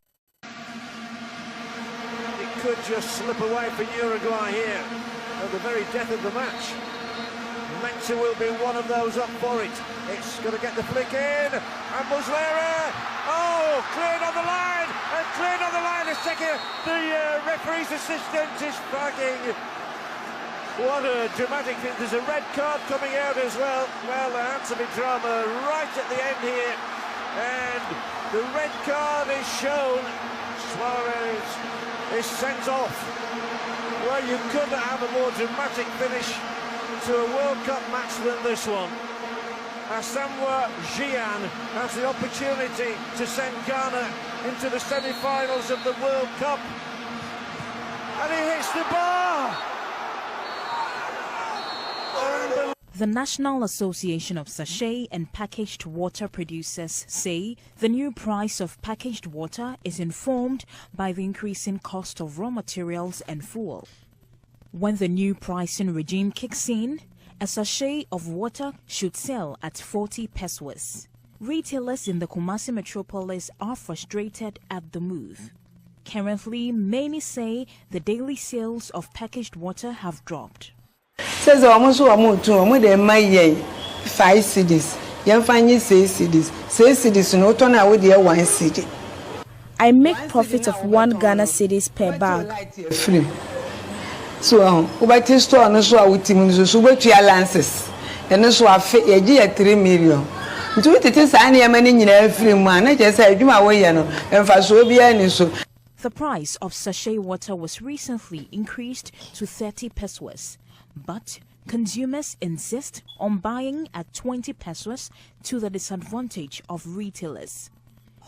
It could just slip away for Uruguay here at the very death of the match. Mensah will be one of those up for it. It's going to get the flick in, and Muslera, oh, cleared on the line, and cleared on the line. The referee's assistant is flagging. What a dramatic thing. There's a red card coming out as well. Well, there had to be drama right at the end here, and the red card is shown. Suarez is sent off. Well, you couldn't have a more dramatic finish to a World Cup match than this one. Asamoah Gyan has the opportunity to send Ghana into the semi-finals of the World Cup, and he hits the bar. The National Association of Sachet and Packaged Water Producers say the new price of packaged water is informed by the increasing cost of raw materials and fuel. When the new pricing regime kicks in, a sachet of water should sell at 40 pesos. Retailers in the Kumasi metropolis are frustrated at the move. Currently, many say the daily sales of packaged water have dropped. Says almost 5 cedis. You find 6 cedis. 6 cedis no turn out with 1 cedi. I make profit of 1 Ghana cedis per bag. Free. So, over store no so with him so we lances. And so I pay 3 million. Do it is any money free man. I just say you away no and for so be any so. The price of sachet water was recently increased to 30 pesos. But consumers insist on buying at 20 pesos to the disadvantage of retailers.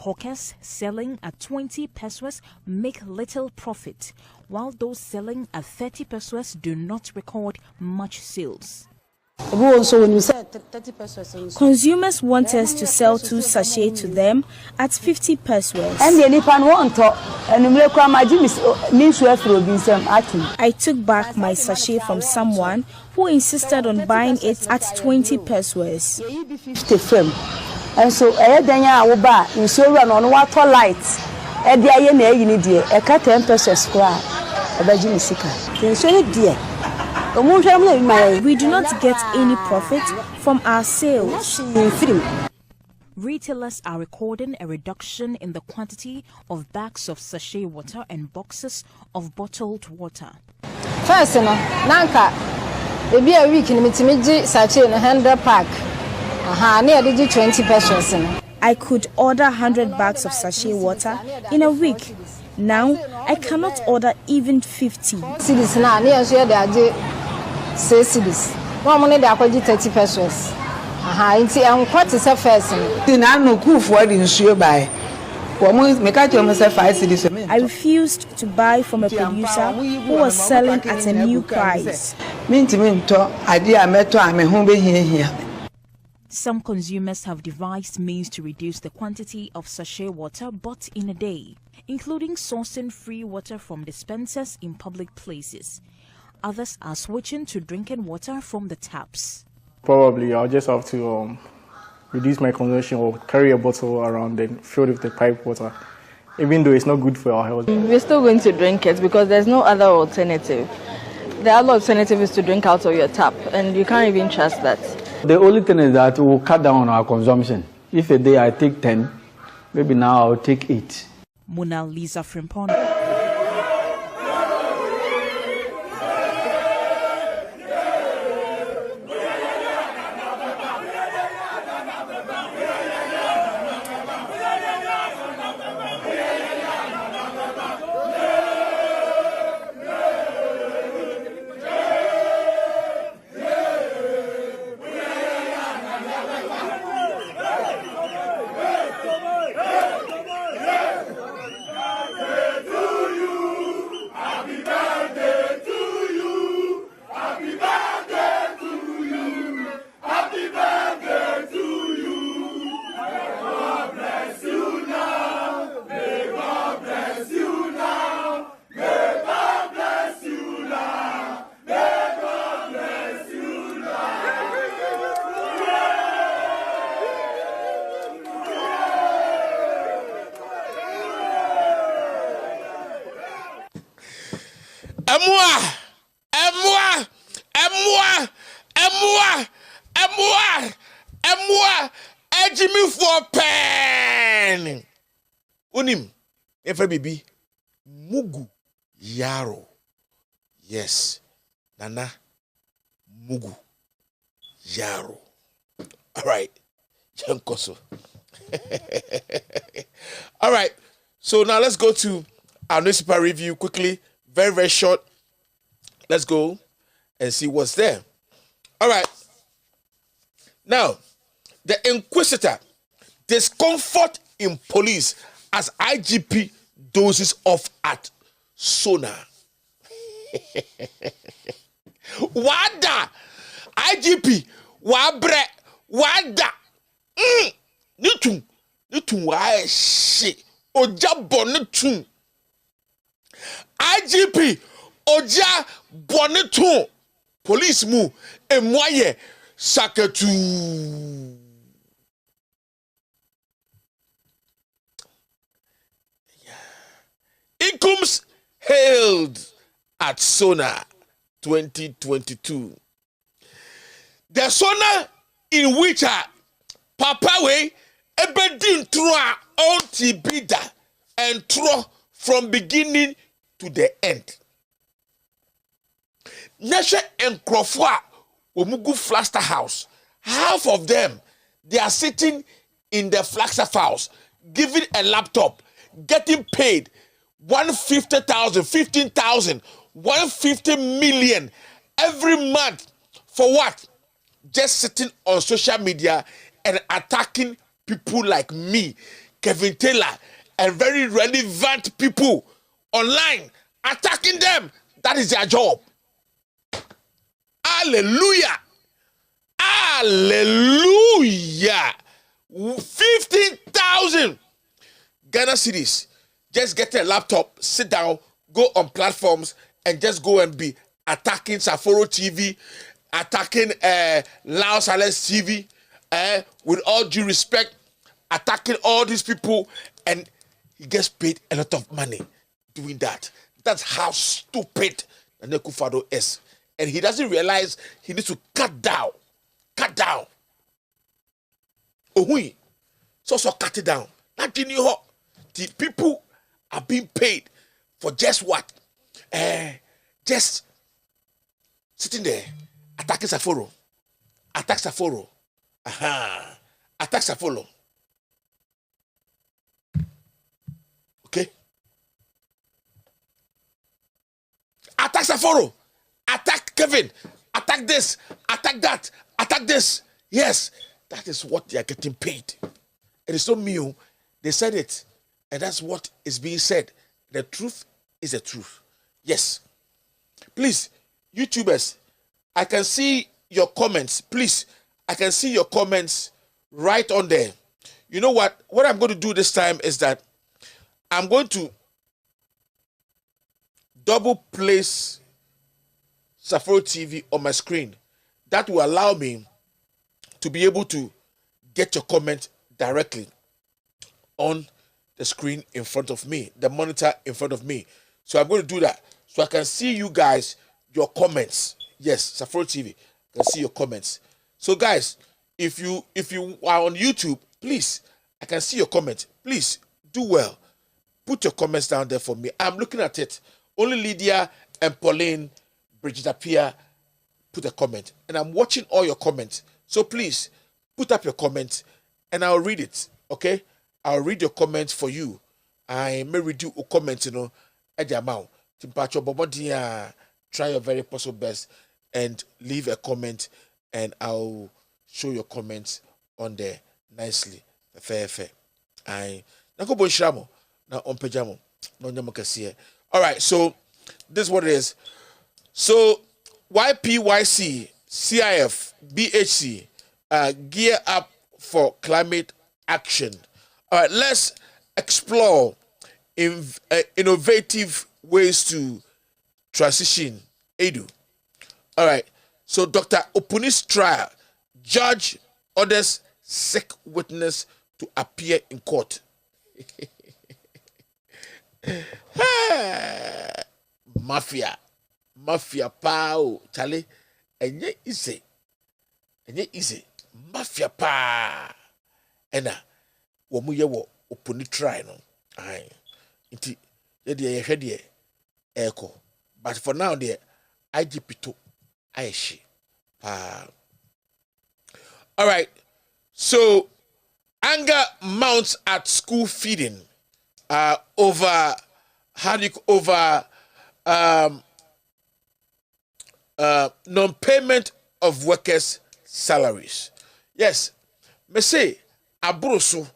Hawkers selling at 20 pesos make little profit, while those selling at 30 pesos do not record much sales. Consumers want us to sell 2 sachets to them at 50 pesos. I took back my sachet from someone who insisted on buying it at 20 pesos. And so, in so run on water lights. 10 pesos. We do not get any profit from our sales. Retailers are recording a reduction in the quantity of bags of sachet water and boxes of bottled water. First, Nanka, maybe a week in Mitimiji sachet in a 100 pack. Near 20 pesos. I could order 100 bags of sachet water in a week. Now, I cannot order even 50. Cities now, near share the 6 cities. One money they are 30 pesos. And what is a first? I refused to buy from a producer who was selling at a new price. Some consumers have devised means to reduce the quantity of sachet water bought in a day, including sourcing free water from dispensers in public places. Others are switching to drinking water from the taps. Probably I'll just have to reduce my consumption or carry a bottle around and fill it with the pipe water, even though it's not good for our health. We're still going to drink it because there's no other alternative. The other alternative is to drink out of your tap, and you can't even trust that. The only thing is that we'll cut down on our consumption. If a day I take 10, maybe now I'll take 8. Mona Lisa Frimpong. Ejimi for pen. Unim, FBB, Mugu Yaro. Yes, Nana Mugu Yaro. All right, Jankoso. All right, so now let's go to our newspaper review quickly, very, very short. Let's go and see what's there. All right. Now, the Inquisitor, discomfort in police as IGP dozes off at Sona. Wada, IGP, wabre, wada. Nitum wa shit. Oja bonitun. IGP, oja bonitun. Police mu emwaye saketu. Incomes hailed at Sona 2022. The Sona in which Papa way ebedin troa onti bida and tro from beginning to the end. Nasha and Krofwa Omugu Flaster House. Half of them, they are sitting in the Flagstaff House, giving a laptop, getting paid 150,000, 15,000, 150 million every month for what? Just sitting on social media and attacking people like me, Kevin Taylor, and very relevant people online attacking them. That is their job. Hallelujah. Hallelujah. 15,000 Ghana cedis. Just get a laptop, sit down, go on platforms, and just go and be attacking Saforo TV, attacking Loud Silence TV, with all due respect, attacking all these people, and he gets paid a lot of money doing that. That's how stupid Nana Akufo-Addo is. And he doesn't realize he needs to cut down. Cut down. Oh, so cut it down. Not in your the people are being paid for just what? Just sitting there, attacking Saforo. Attack Saforo. Attack Saforo. Okay? Attack Saforo. Attack Kevin. Attack this. Attack that. Attack this. Yes, that is what they are getting paid. It is not me. They said it. And that's what is being said. The truth is the truth. Yes. Please, YouTubers, I can see your comments. Please, I can see your comments right on there. You know what? What I'm going to do this time is that I'm going to double place Saforo TV on my screen. That will allow me to be able to get your comment directly on the screen in front of me, the monitor in front of me. So I'm going to do that so I can see you guys, your comments. Yes, Saforo TV, I can see your comments. So guys, if you are on YouTube, please, I can see your comment. Please do well. Put your comments down there for me. I'm looking at it. Only Lydia and Pauline, Bridget Appiah put a comment. And I'm watching all your comments. So please, put up your comment and I'll read it. Okay? I'll read your comments for you. I may read you a comment, at the amount. Try your very possible best and leave a comment and I'll show your comments on there nicely. Fair. I Nako Bonshamo na ompejamo. No nyamokasiye. All right, so this is what it is. So YPYC, CIF, BHC, gear up for climate action. All right, let's explore innovative ways to transition Edu. All right, so Dr. Opuni's trial, judge orders sick witness to appear in court. Mafia pao, Charlie, enye easy, mafia pa, ena, wamu yewo Opuni try no, aye, inti ye hwede eko, but for now there, IGP to aishi pa. All right, so anger mounts at school feeding, over non-payment of workers' salaries. Yes, me say abroso.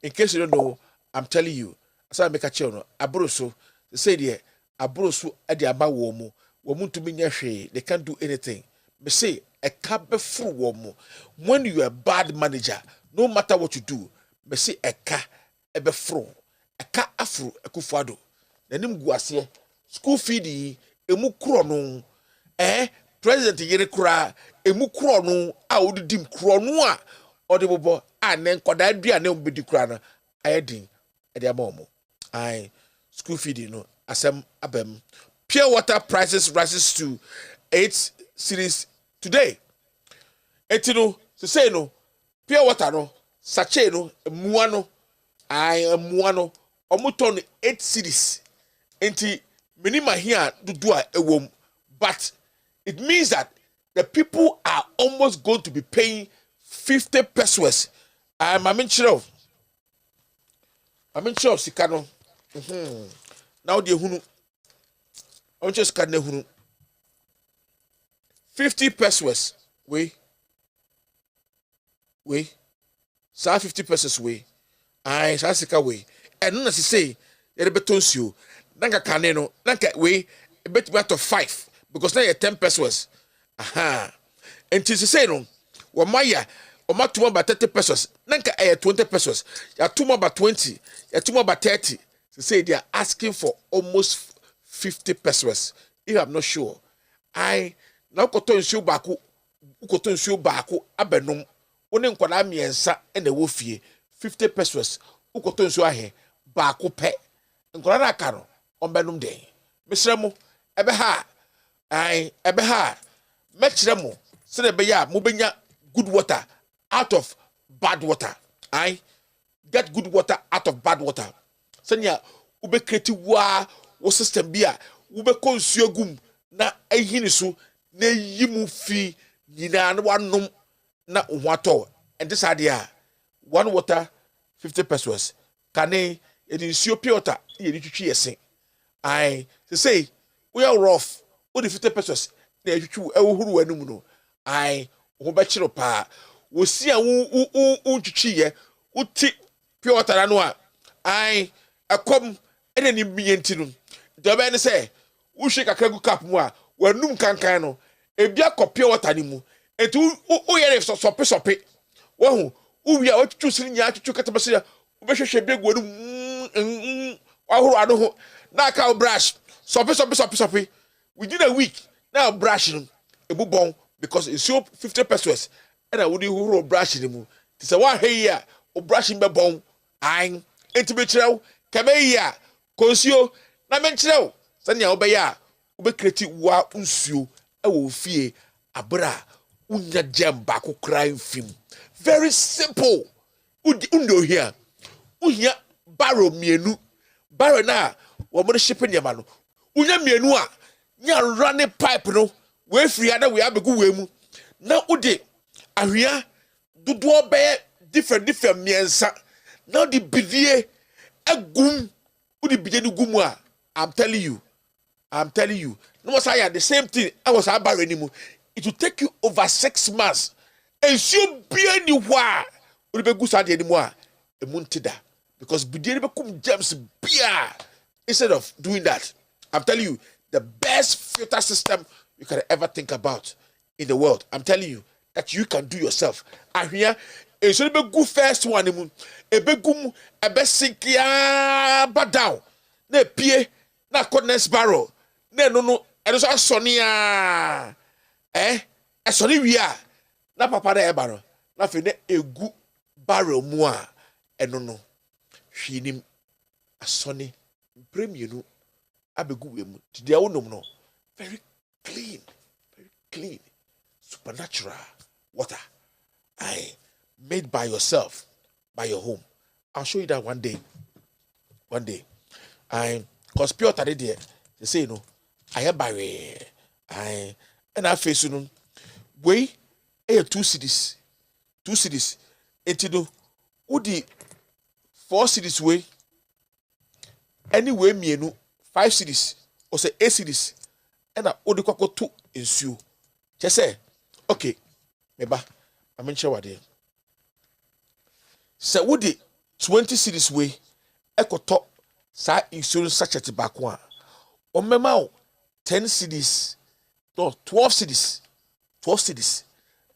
In case you don't know, I'm telling you. So I make a channel. Abroso. They say there abroso at the aba womu. Womu to be nyashe. They can't do anything. Me say a cab full womu. When you are a bad manager, no matter what you do, me say a car ebe fro. A car afro Akufo-Addo. Nanim guase school feeding emu krono president yere kura emu krono a odidim krono a odebobo anen koda aduane ombedi kura na ayedin e dia maomo ai school feeding no asem abem. Pure water prices rises to 8 cedis today. Etino se say no pure water no sachet no muano muano omuton 8 cedis. Enti minima here do a ewom, but it means that the people are almost going to be paying 50 pesos. I'm sure of Sikano. Now the hunu. I'm just scanning hunu. 50 pesos. We. saa 50 pesos way ai saa sika way eno na say yede beto nsuo nanka kane no nanka way ebetumi ato 5 because na 10 pesos aha enti say no wo maya o matuma about 30 pesos nanka 20 pesos ya tuma about 20 ya tuma about 30 say they are asking for almost 50 pesos if I'm not sure I na ukoto nsuo baako abenum woni nkwala miensa na wo fie 50 pesos ukoto nsuo ahe baako pe nkwala na aka no ombenum den mesremu ebe ha mekiremu se na be ya mo benya good water out of bad water I get good water out of bad water senya ube kreti wo system bia ube konsuo gum na ehini so na yimu fi nyina na wanom na ohwato and this idea one water 50 pesos kane edinsuo pure water ye ni twitwi yesen I say we are rough o the 50 pesos na twitwi ehuru anum no I ho be kiro pa wo si a wo twitwi ye uti pure water no a I akom ene ni mienti no do be ne say wo hwe kakra gu cup mu a wanum kankan no ebia kopia water ni mu etu o yere sope wo hu wo wi a wo twitwi siri nya twitwi katabase ya wo be hwehwe be gu anu wa horo ado ho na ka brush sope within a week now brush no ebu bon because it's so 50 pesos and I would horo brush ni mu ti se wa hwe ya o brush be bon an enti be kirew kame ya konsuo na me kirew sanya wo be ya wo be kreti wa nsuo e wo fie abra unya jam baako crying film very simple undo here unya barrel mienu barrel na wo mo ship nyama no unya mienu a nya running pipe no we free ada we abegu we mu na udi ahwia dodo be different miensa now the bidie agum udi bidie ni gumu a I'm telling you no was I the same thing I was about anymore it will take you over 6 months and you be anywhere udi be gusa de anymore e muntida because bidie be kum James bia instead of doing that I'm telling you the best filter system you can ever think about in the world I'm telling you that you can do yourself ahia e so be go first one mu e be gum e be sinkia ba down na pie na corners barrel na no e so asonia asoni wi a na papa na e barrel na fe na egu barrel mu a no hwinim asoni premium abegu we mu dia wonom no very clean supernatural water made by yourself by your home. I'll show you that one day cause pure water there they say no I have by and I face you way 2 cities into no udi 4 cities way anyway mienu 5 cities or say 8 cities and I odi kwako 2 insuo just say okay meba I'm sure what there so would 20 cities way ekoto sa insurance sachet back one o mema 10 cities no 12 cities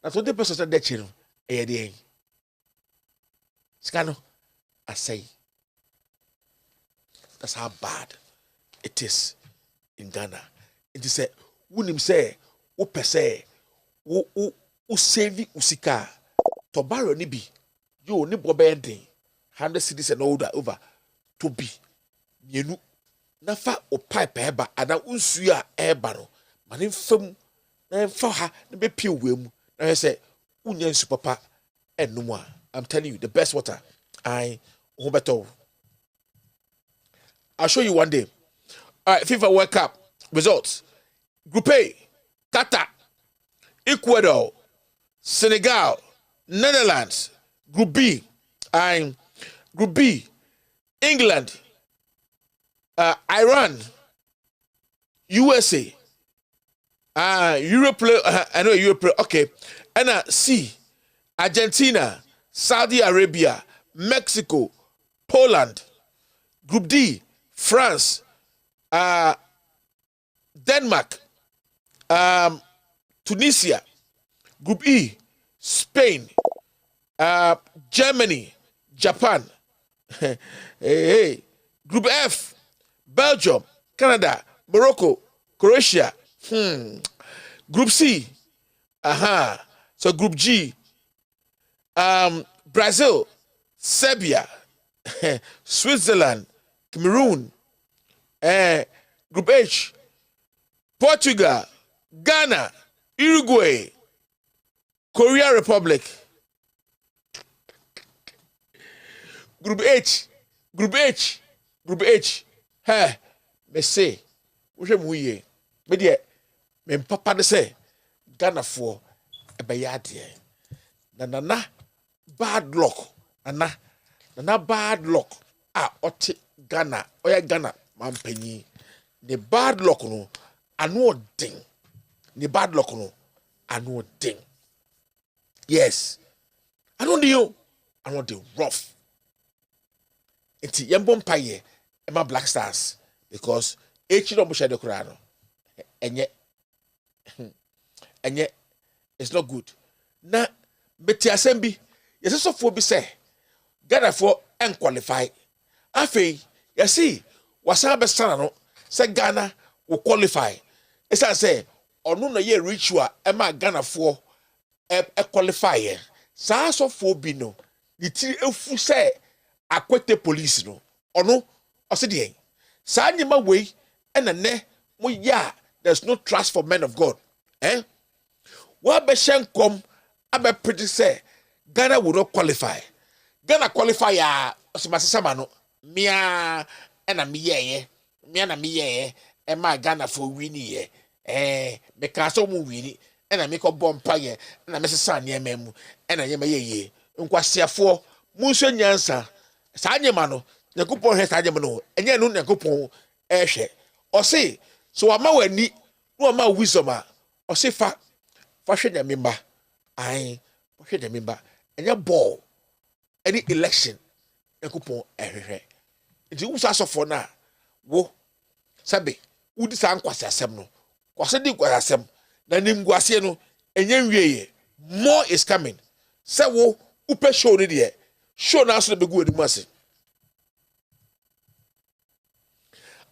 na 20% of that channel e dey scano I say that's how bad it is in Ghana. It is a wunim say wo pese wo save usika to borrow ni bi yo ni bobending 100 cities and older over to be mienu na fa o pipe eba ada unsu a eba no mane fam na fa ha na be pie wem na say unya nsu papa enum a I'm telling you the best water I ho beto I'll show you one day. All right, FIFA World Cup results. Group A, Qatar, Ecuador, Senegal, Netherlands. Group B, England, Iran, USA, Europe. I know Europe. Okay, and C, Argentina, Saudi Arabia, Mexico, Poland. Group D, France, Denmark, Tunisia. Group E, Spain, Germany, Japan. Group F, Belgium, Canada, Morocco, Croatia. Group C, so Group G, Brazil, Serbia, Switzerland, Cameroon. Group H, Portugal, Ghana, Uruguay, Korea Republic. Group H. Hey, me say, we should move. But yeah, me papa de say, Ghana for a bayadi. Na bad luck. Na bad luck. Oti Ghana, oya Ghana, mampenyi. The bad luck no, anu ding. The bad luck no, anu ding. Yes, I don't know. I want the rough. It's yambon paye, Emma Black Stars, because each no bush the Kurano, and yet, it's not good. Na beti asembi, yes, so for be say, Ghana for unqualified. Afe, you see, wasabe sanano, say Ghana will qualify. It's I say, or no ye ritual, Emma Ghana for a qualifier. Sa so for bino, the tea efu say. Akwete police no ono osidi sa nyema wey ena ne mo ya there's no trust for men of God wa be shenkom abe pretty say Ghana will not qualify. Ghana qualify ya osimasesama no mia ena miyeye mia na miyeye e ma Ghana for wini ye me ka so mu wini ena me ko bompa ye ena me sesa ne ememu ena yema yeye nkwasiafo munso nyansa Sanyema no, Yakupon has Sanyema no, and yet no Yakupon Eshe. Or say, so a ma ni, no ma wisdom, or say fashion a member, fashion a member, and your ball, any election, Yakupon Eshe. It was also for now. Wo, Sabe, who design Quasa Semno, Quasadi Quasasem, the name Guasiano, and Yen more is coming. Sawo, Upe show the show now so be good mercy.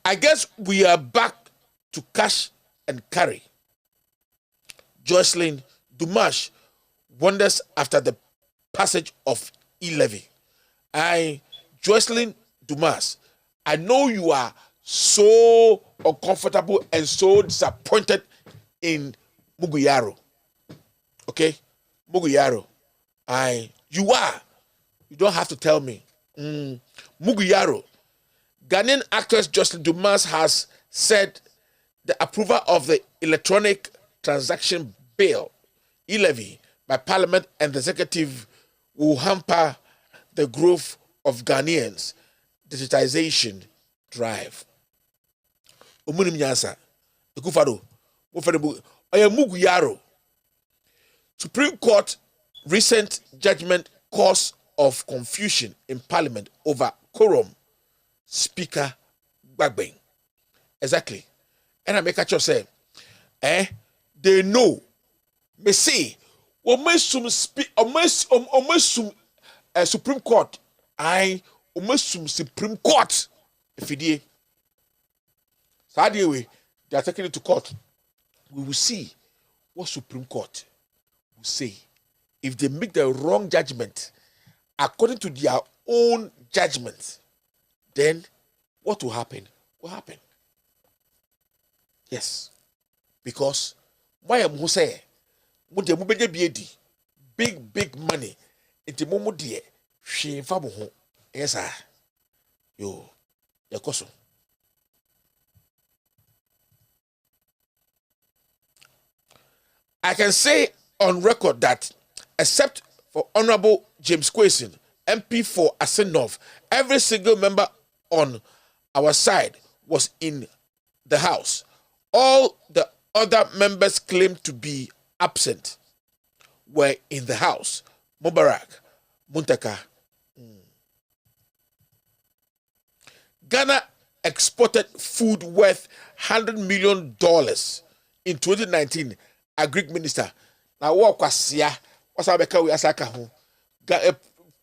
I guess we are back to cash and carry. Jocelyn Dumas wonders after the passage of E-Levy. Jocelyn Dumas, I know you are so uncomfortable and so disappointed in Muguyaro. Okay? Muguyaro. You are. You don't have to tell me. Muguyaro. Ghanaian actress Jocelyn Dumas has said the approval of the electronic transaction bill, E-Levy, by Parliament and the Executive will hamper the growth of Ghanaians' digitization drive. Omunim nyansa. Ekufado. Muguyaro. Supreme Court recent judgment cause of confusion in Parliament over quorum. Speaker Gbagbeng. Exactly. And I make a choice say, they know. Me say, Supreme Court. Supreme Court. If you did. So anyway, they are taking it to court. We will see what Supreme Court will say. If they make the wrong judgment, according to their own judgment, then what will happen? Will happen. Yes. Because why am I say big money into momo die she fabo ho. Yes, sir. Yo, yakoso. I can say on record that except for Honorable James Quayson, MP for Asenov, every single member on our side was in the house. All the other members claimed to be absent were in the house. Mubarak, Muntaka. Ghana exported food worth $100 million in 2019. Agri Minister. Now what kwasia? What's America we asaka ho?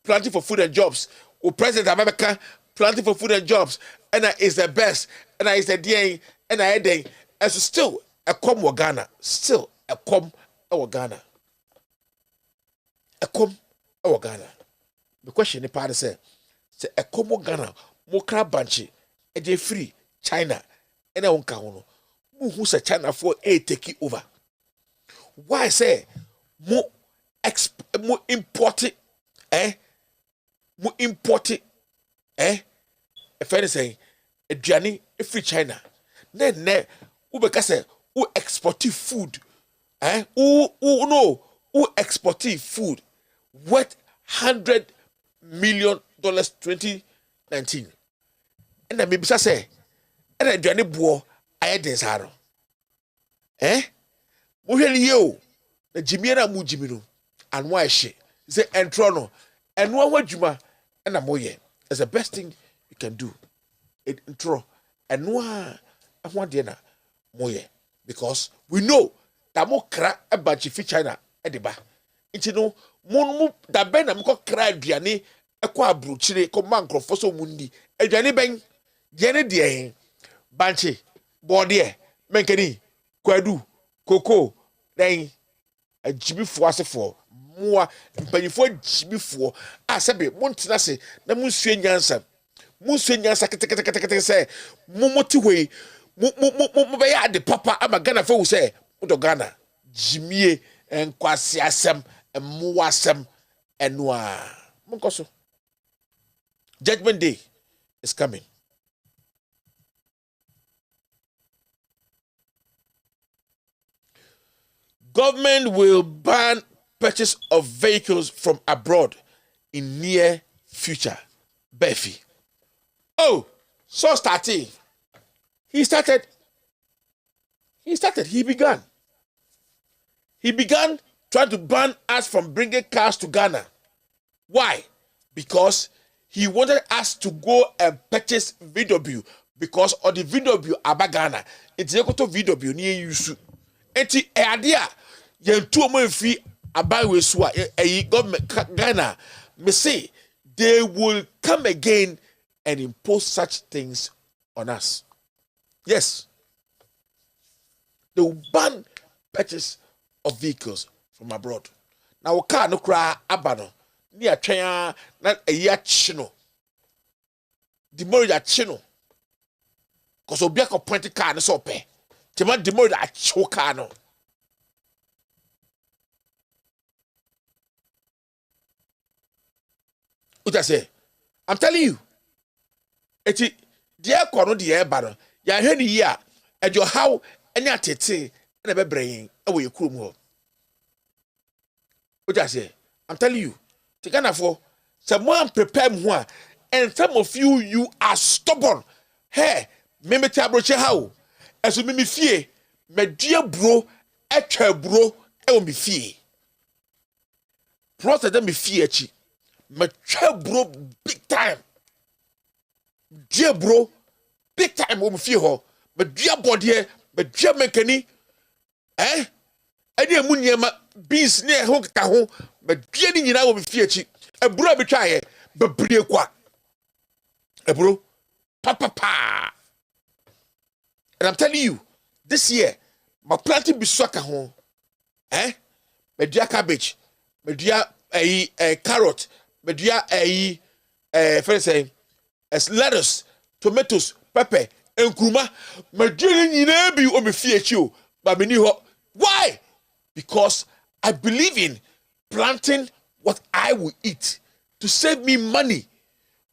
Planting for food and jobs. O President America planting for food and jobs. And that is the best. And that is the day. And that day. And so still a come wa Ghana. Still a come our Ghana. A come our Ghana. The question is part say a come Ghana. Mokra banchi. E dey free China. And I won't count. Who say China for a take over? Why say more imported? More imported? If I say a journey free China. Then ubeka say who exporting food? Who exporting food worth $100 million 2019. And then maybe say and a journey boy I desire. Moheli yo na jimiera mu jimino and why she say entrono and one wajuma and a moye is the best thing you can do. It intro and one dinner moye because we know that mo kra a bunch of China at the back. It's no mon da ben am ko kra aduane e ko abrochire ko mankrofo so mundi aduane ben jene de banchi bode menkani kwadu koko then a jibifo asefo moa mpanyifo jibifo asebe montena se na munsue nyansa ketekete se momoti hoi mo be ya de papa ama Ghana fe wo se do Ghana jimie enkwase asem moa asem enwa monkoso Judgment Day is coming. Government will ban purchase of vehicles from abroad in near future. Befi. Oh, so starting. He began trying to ban us from bringing cars to Ghana. Why? Because he wanted us to go and purchase VW because of the VW about Ghana. It's equal to VW near you. Enti idea yen two mo free abai we so a government Ghana me say they will come again and impose such things on us. Yes. They will ban purchase of vehicles from abroad. Now we car no cry abano ni atwen na eya chino. The more ya chino. Cause obi akoppoint car no so pe. Tema the more that choka no. What I say? I'm telling you. Eti dear kono dear baro. Ya heni ya ejo how any atete na be brain e wo yekrum ho. What I say? I'm telling you. Tikana for someone prepare me ho and some of you are stubborn. Hey, me tabroche how? Eso me fie me dua bro etwa bro e o me fie process dem me fie achi me twa bro big time dua bro big time o me fie ho me dua body me dua mekani ade emu niema beans ne ho ka ho me dua ni nyina o me fie achi e bro be twa ye bebre kwa e bro pa. And I'm telling you, this year, my planting be sucker home. Media cabbage, media carrot, media first say lettuce, tomatoes, pepper, and kruma. Media ni nebi o me fietio, but me ni ho. Why? Because I believe in planting what I will eat to save me money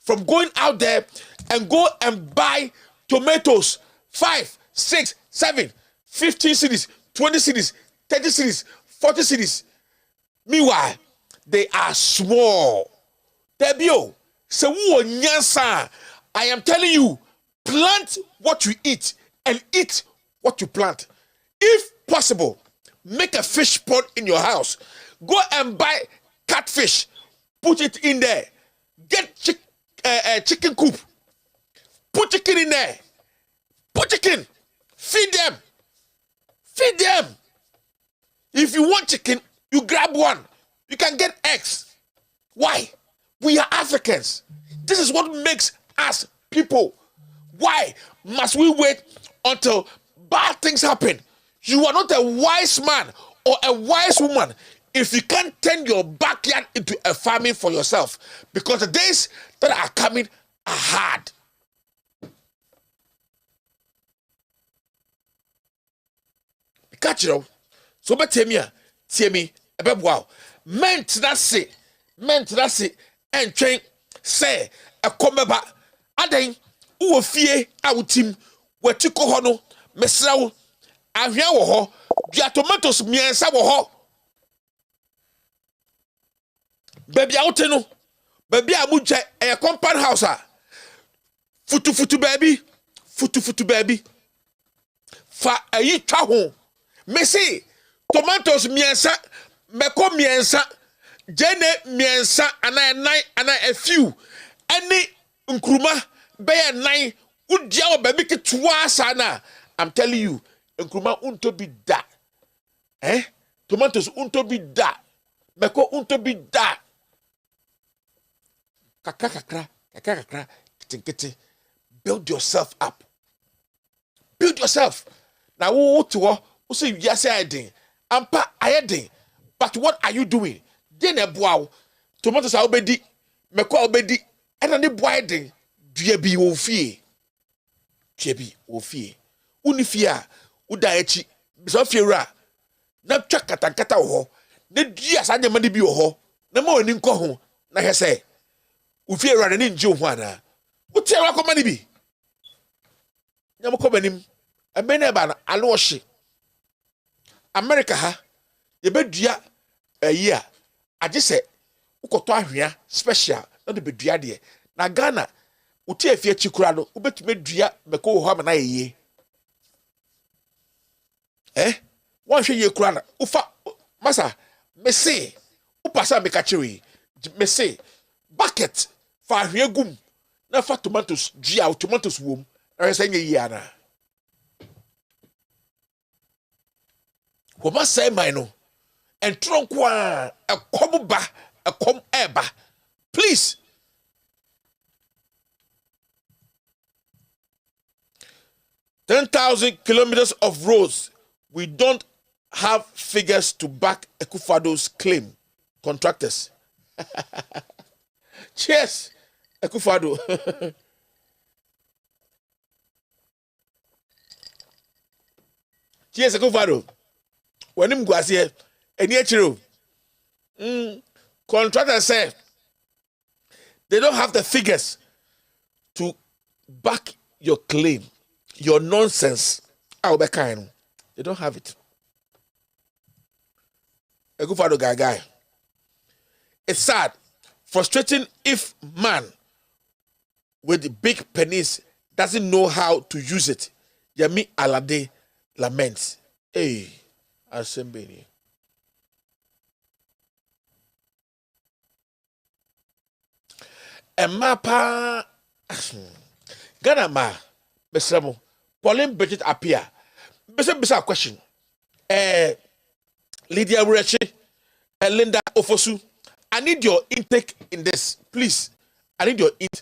from going out there and go and buy tomatoes 5, 6, 7, 15 cities, 20 cities, 30 cities, 40 cities. Meanwhile, they are small. Debio, so nyansa. I am telling you, plant what you eat and eat what you plant. If possible, make a fish pond in your house. Go and buy catfish. Put it in there. Get chicken coop. Put chicken in there. Put chicken. Feed them. Feed them. If you want chicken, you grab one. You can get eggs. Why? We are Africans. This is what makes us people. Why must we wait until bad things happen? You are not a wise man or a wise woman if you can't turn your backyard into a farming for yourself, because the days that are coming are hard. Catch you. So but tell me, wow. Meant that say, and train say a comeba. Aden uwo fie awutim wetiko ho no mesrawo ahwea wo ho dua tomatoes miensa wo ho baby awute no baby amuje e compound house a futu baby fa ayi twa ho mesi tomatoes miensa meko miensa jene miensa ana nine ana a few any nkruma beya nine udia o baby ke twa sana. I'm telling you, nkruma unto be da. Tomatoes unto be da. Meko unto be da. Kakra. Kiti. Build yourself up. Build yourself. Now what to say yes I did. Ampa I did. But what are you doing? Then a bow. Tomatoes are obedi. Meko obedi. And then the boy ding. Diebi ofie. Unifia. Udaechi. Bisofira. Na twa katakata ho. Ne dua sa nya mani bi ho. Na ma oni nko ho. Na he say. Ufie ra ne nje ho ana. Utie wa ko mani bi. Nya mo ko banim. Emene ba na alohye. America ha. Ye bedua ayi a. Age se ukoto ahwea special na de bedua de. Na Ghana uti afie chikura no ubetume dua meko ho na yeye wan hwe ye kura na ufa masa mese upasa meka chiri mese bucket fa ahwe gum na fa tomatoes dua tomatoes wom na se nye yi ana ko ma say mai no entronko a ekom ba ekom eba please. 10,000 kilometers of roads. We don't have figures to back Ekufado's claim. Contractors. Cheers, Ekufado. Cheers, Ekufado. When him go here, contractors say they don't have the figures to back your claim. Your nonsense. They don't have it. A good father guy. It's sad, frustrating if man with the big penis doesn't know how to use it. Yami Alade laments. Hey, Asembeni. Emapa Ghana ma Besramo. Pauline Bridget appear. Bisa question. Lydia Urechi, Linda Ofosu. I need your intake in this, please. I need your intake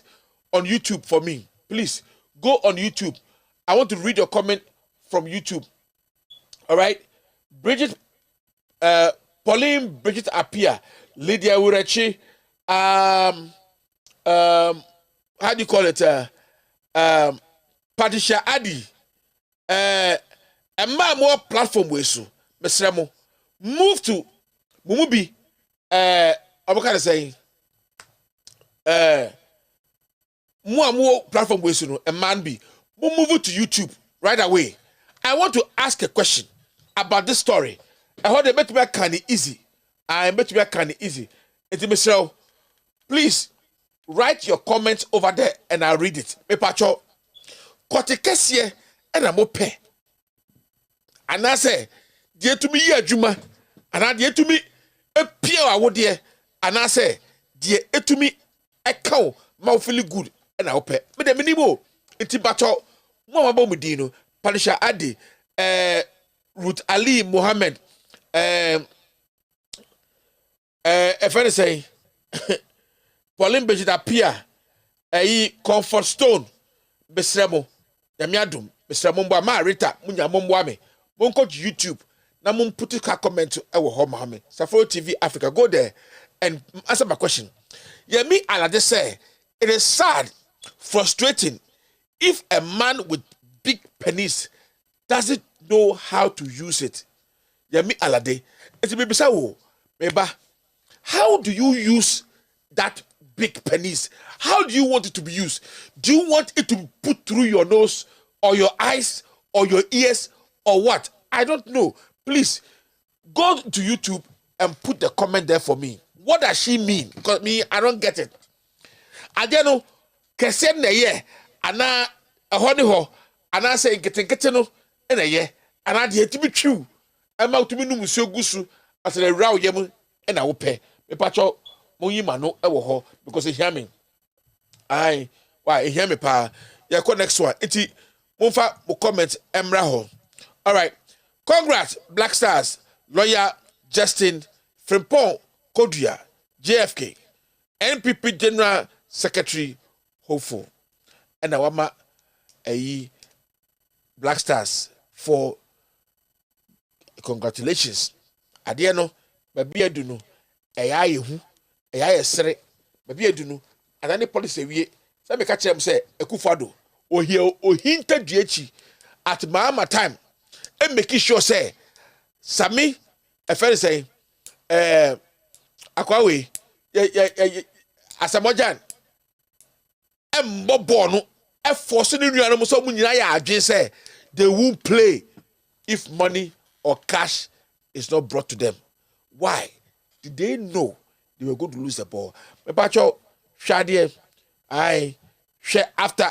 on YouTube for me, please. Go on YouTube. I want to read your comment from YouTube. All right, Bridget, Pauline Bridget appear. Lydia Urechi. How do you call it? Patricia Adi, a more platform way so, Mesremo, move to Mumubi, I'm kind of saying, more platform way so, a man be, move to YouTube right away. I want to ask a question about this story. I heard they met me kind of easy. It's Mesremo, please write your comments over there and I'll read it. Me pacho. Kote kesye ena mo pe. Anase die tumi yi adwuma ana die tumi epie awode anase die etumi eka ma feel good na wo pe me de minimo enti bacho mo ma ba mu din no Panisha Adi Ruth Ali Mohammed if I say Pauline Bejida Pia Comfort Stone Besremo Yamiadum Besremo Mba Ma Rita Munya Momwa me Monko YouTube na mum put a comment ewo ho Mohammed Safari TV Africa go there and answer my question. Yemi Alade say it is sad, frustrating if a man with big penis doesn't know how to use it. Yemi Alade, it's a baby sao. Meba, how do you use that big penis? How do you want it to be used? Do you want it to be put through your nose or your eyes or your ears or what? I don't know. Please go to YouTube and put the comment there for me. What does she mean? Because me, I don't get it. I don't know. Kesen na ye, ana a honey ho, ana say getting no, and a ye, and I did to be true. I'm out to be no so gusu as a row yemu, and I will pay. Me pacho, Moyima no ever ho, because he hear me. Aye, why he hear me pa? Yeah, go next one. Iti Monfa mo comment Emra ho. All right. Congrats, Black Stars, lawyer Justin Frimpong Kodria, JFK, NPP General Secretary Hopeful, and Awama Black Stars for congratulations. Adiano, baby aduno, hu, sere, baby aduno, and any policy we say me catch them say Ekufado, or hinted DH at Mahama time. And making sure say Sami a friend say Akwawe Asamojan Bobono forcing you so many say they won't play if money or cash is not brought to them. Why? Did they know they were going to lose the ball? Pacho Shadie I share after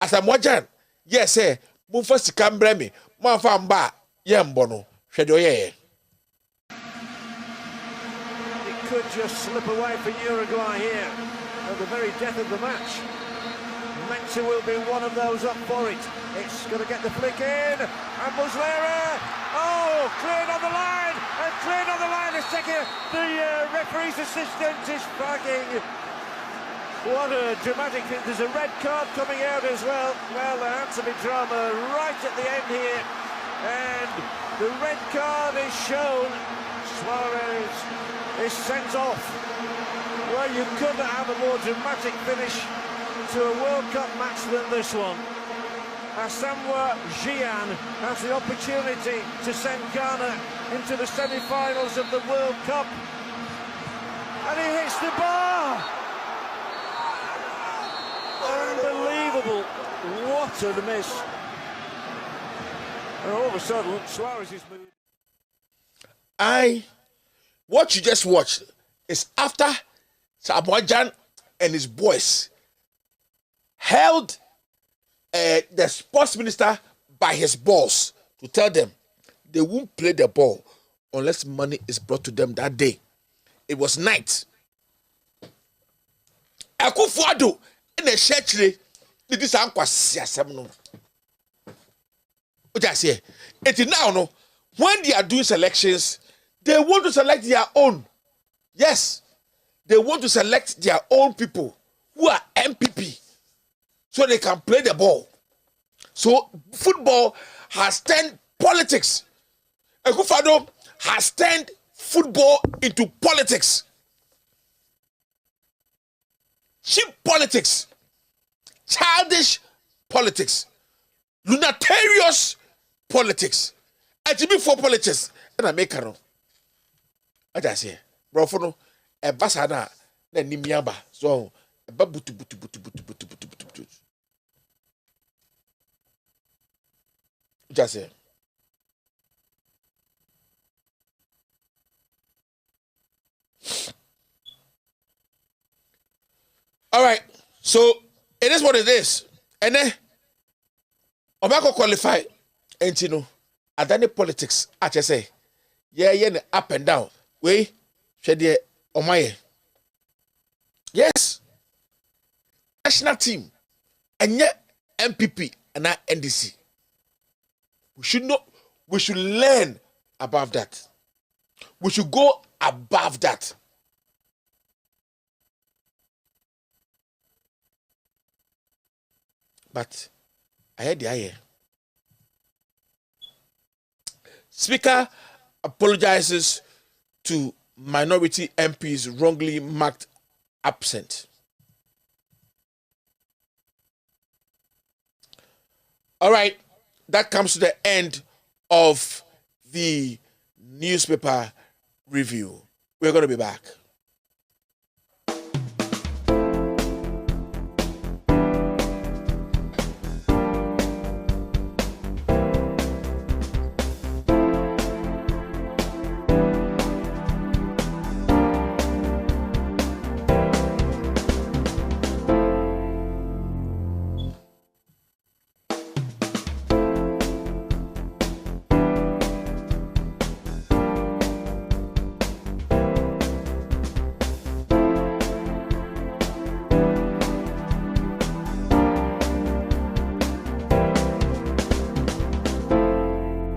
Asamojan. Yes, sir. Mumfa sikambremi. Mafamba yembono shedo ye. It could just slip away for Uruguay here at the very death of the match. Mensah will be one of those up for it. It's going to get the flick in, and Muslera, cleared on the line, and cleared on the line. The referee's assistant is flagging. What a dramatic thing. There's a red card coming out as well. Well, there had to be drama right at the end here. And the red card is shown. Suarez is sent off. Well, you couldn't have a more dramatic finish to a World Cup match than this one. Asamoah Gyan has the opportunity to send Ghana into the semi-finals of the World Cup. And he hits the bar. Unbelievable. What a miss. And all of a sudden, Suarez is moving. What you just watched is after Asamoah Gyan and his boys held the sports minister by his balls to tell them they won't play the ball unless money is brought to them that day. It was night. Akufo-Addo in a church, this uncle no. Just here. It is now no. When they are doing selections, they want to select their own. Yes, they want to select their own people who are MPP, so they can play the ball. So football has turned politics. Akufo-Addo has turned football into politics. Cheap politics. Childish politics. Lunaterious politics. And to be for politics. And I make no. I just say, bro, for no, a basana, then Nimiaba. So, a babutu. Just say. All right, so it is what it is. And then, Obako qualify, and you know, at any politics, I just say, yeah, up and down. We, Shady, Omaye. Yes. National team. And yet MPP and not NDC. We should learn above that. We should go above that. But I heard the air. Speaker apologizes to minority MPs wrongly marked absent. All right, that comes to the end of the newspaper review. We're going to be back.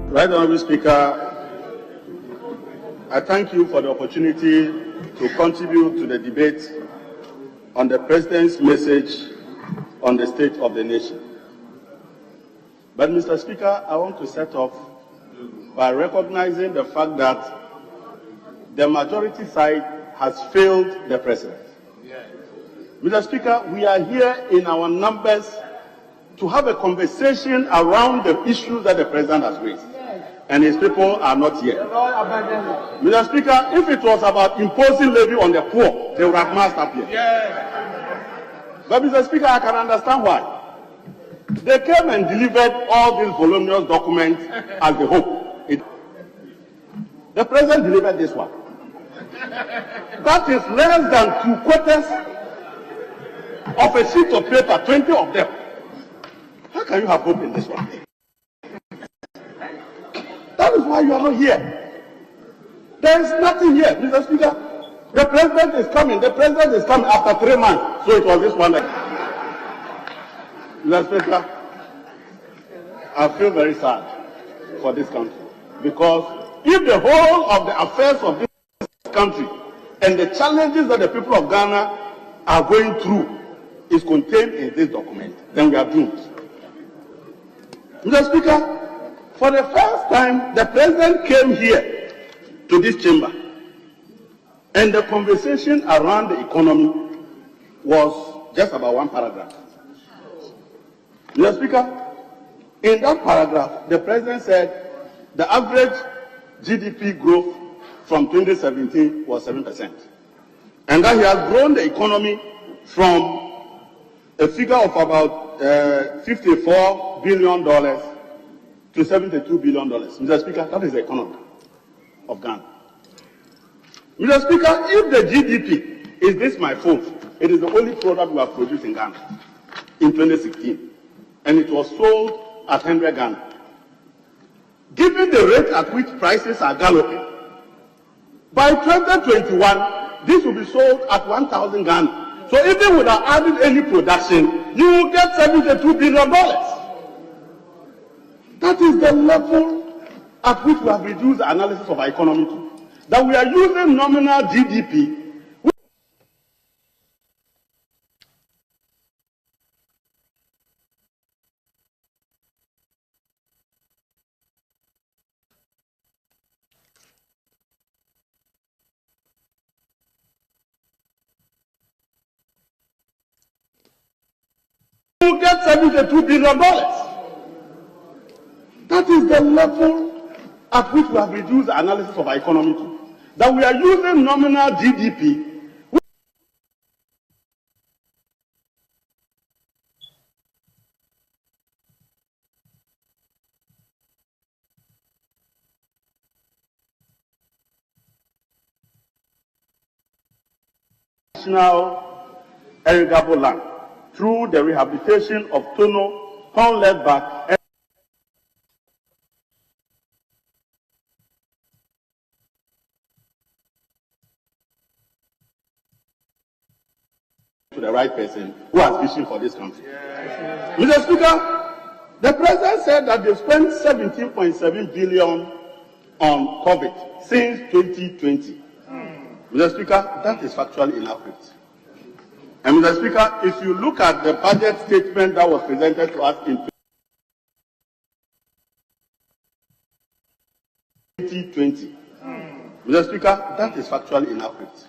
Right Honourable Speaker, I thank you for the opportunity to contribute to the debate on the President's message on the state of the nation. But Mr. Speaker, I want to set off by recognizing the fact that the majority side has failed the President. Mr. Speaker, we are here in our numbers to have a conversation around the issues that the President has raised. And his people are not here. Mr. Speaker, if it was about imposing levy on the poor, they would have marched up here. But Mr. Speaker, I can understand why. They came and delivered all these voluminous documents as they hope. The President delivered this one. That is less than 2 quarters of a sheet of paper, 20 of them. How can you have hope in this one? That is why you are not here. There is nothing here, Mr. Speaker. The President is coming. The President is coming after 3 months. So it was this one. Mr. Speaker, I feel very sad for this country. Because if the whole of the affairs of this country and the challenges that the people of Ghana are going through is contained in this document, then we are doomed. Mr. Speaker, for the first time, the President came here to this chamber, and the conversation around the economy was just about 1 paragraph. Mr. Speaker, in that paragraph, the President said the average GDP growth from 2017 was 7%, and that he has grown the economy from a figure of about $54 billion to $72 billion. Mr. Speaker, that is the economy of Ghana. Mr. Speaker, if the GDP is this my phone, it is the only product we have produced in Ghana in 2016, and it was sold at 100 Ghana. Given the rate at which prices are galloping, by 2021, this will be sold at 1,000 Ghana. So even without adding any production, you will get $72 billion. That is the level at which we have reduced the analysis of our economy to. That we are using nominal GDP. You will get $72 billion. That is the level at which we have reduced the analysis of our economy to. That we are using nominal GDP. National irrigable land through the rehabilitation of Tono, Horn-Ledback, the right person who has vision for this country. Mr. Speaker, the president said that they spent 17.7 billion on COVID since 2020. Mr. Speaker, that is factually inaccurate. And Mr. Speaker, if you look at the budget statement that was presented to us in 2020, Mr. Speaker, that is factually inaccurate.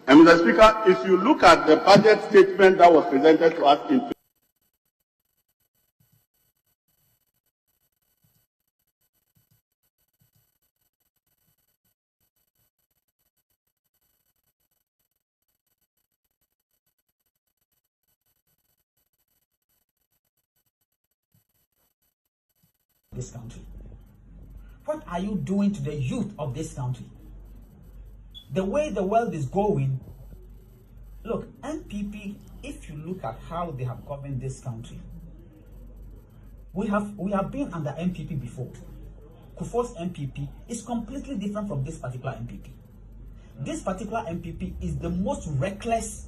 And Mr. Speaker, if you look at the budget statement that was presented to us in this country. What are you doing to the youth of this country? The way the world is going, look, NPP, if you look at how they have governed this country, we have been under NPP before. Kufuor's NPP is completely different from this particular NPP. This particular NPP is the most reckless,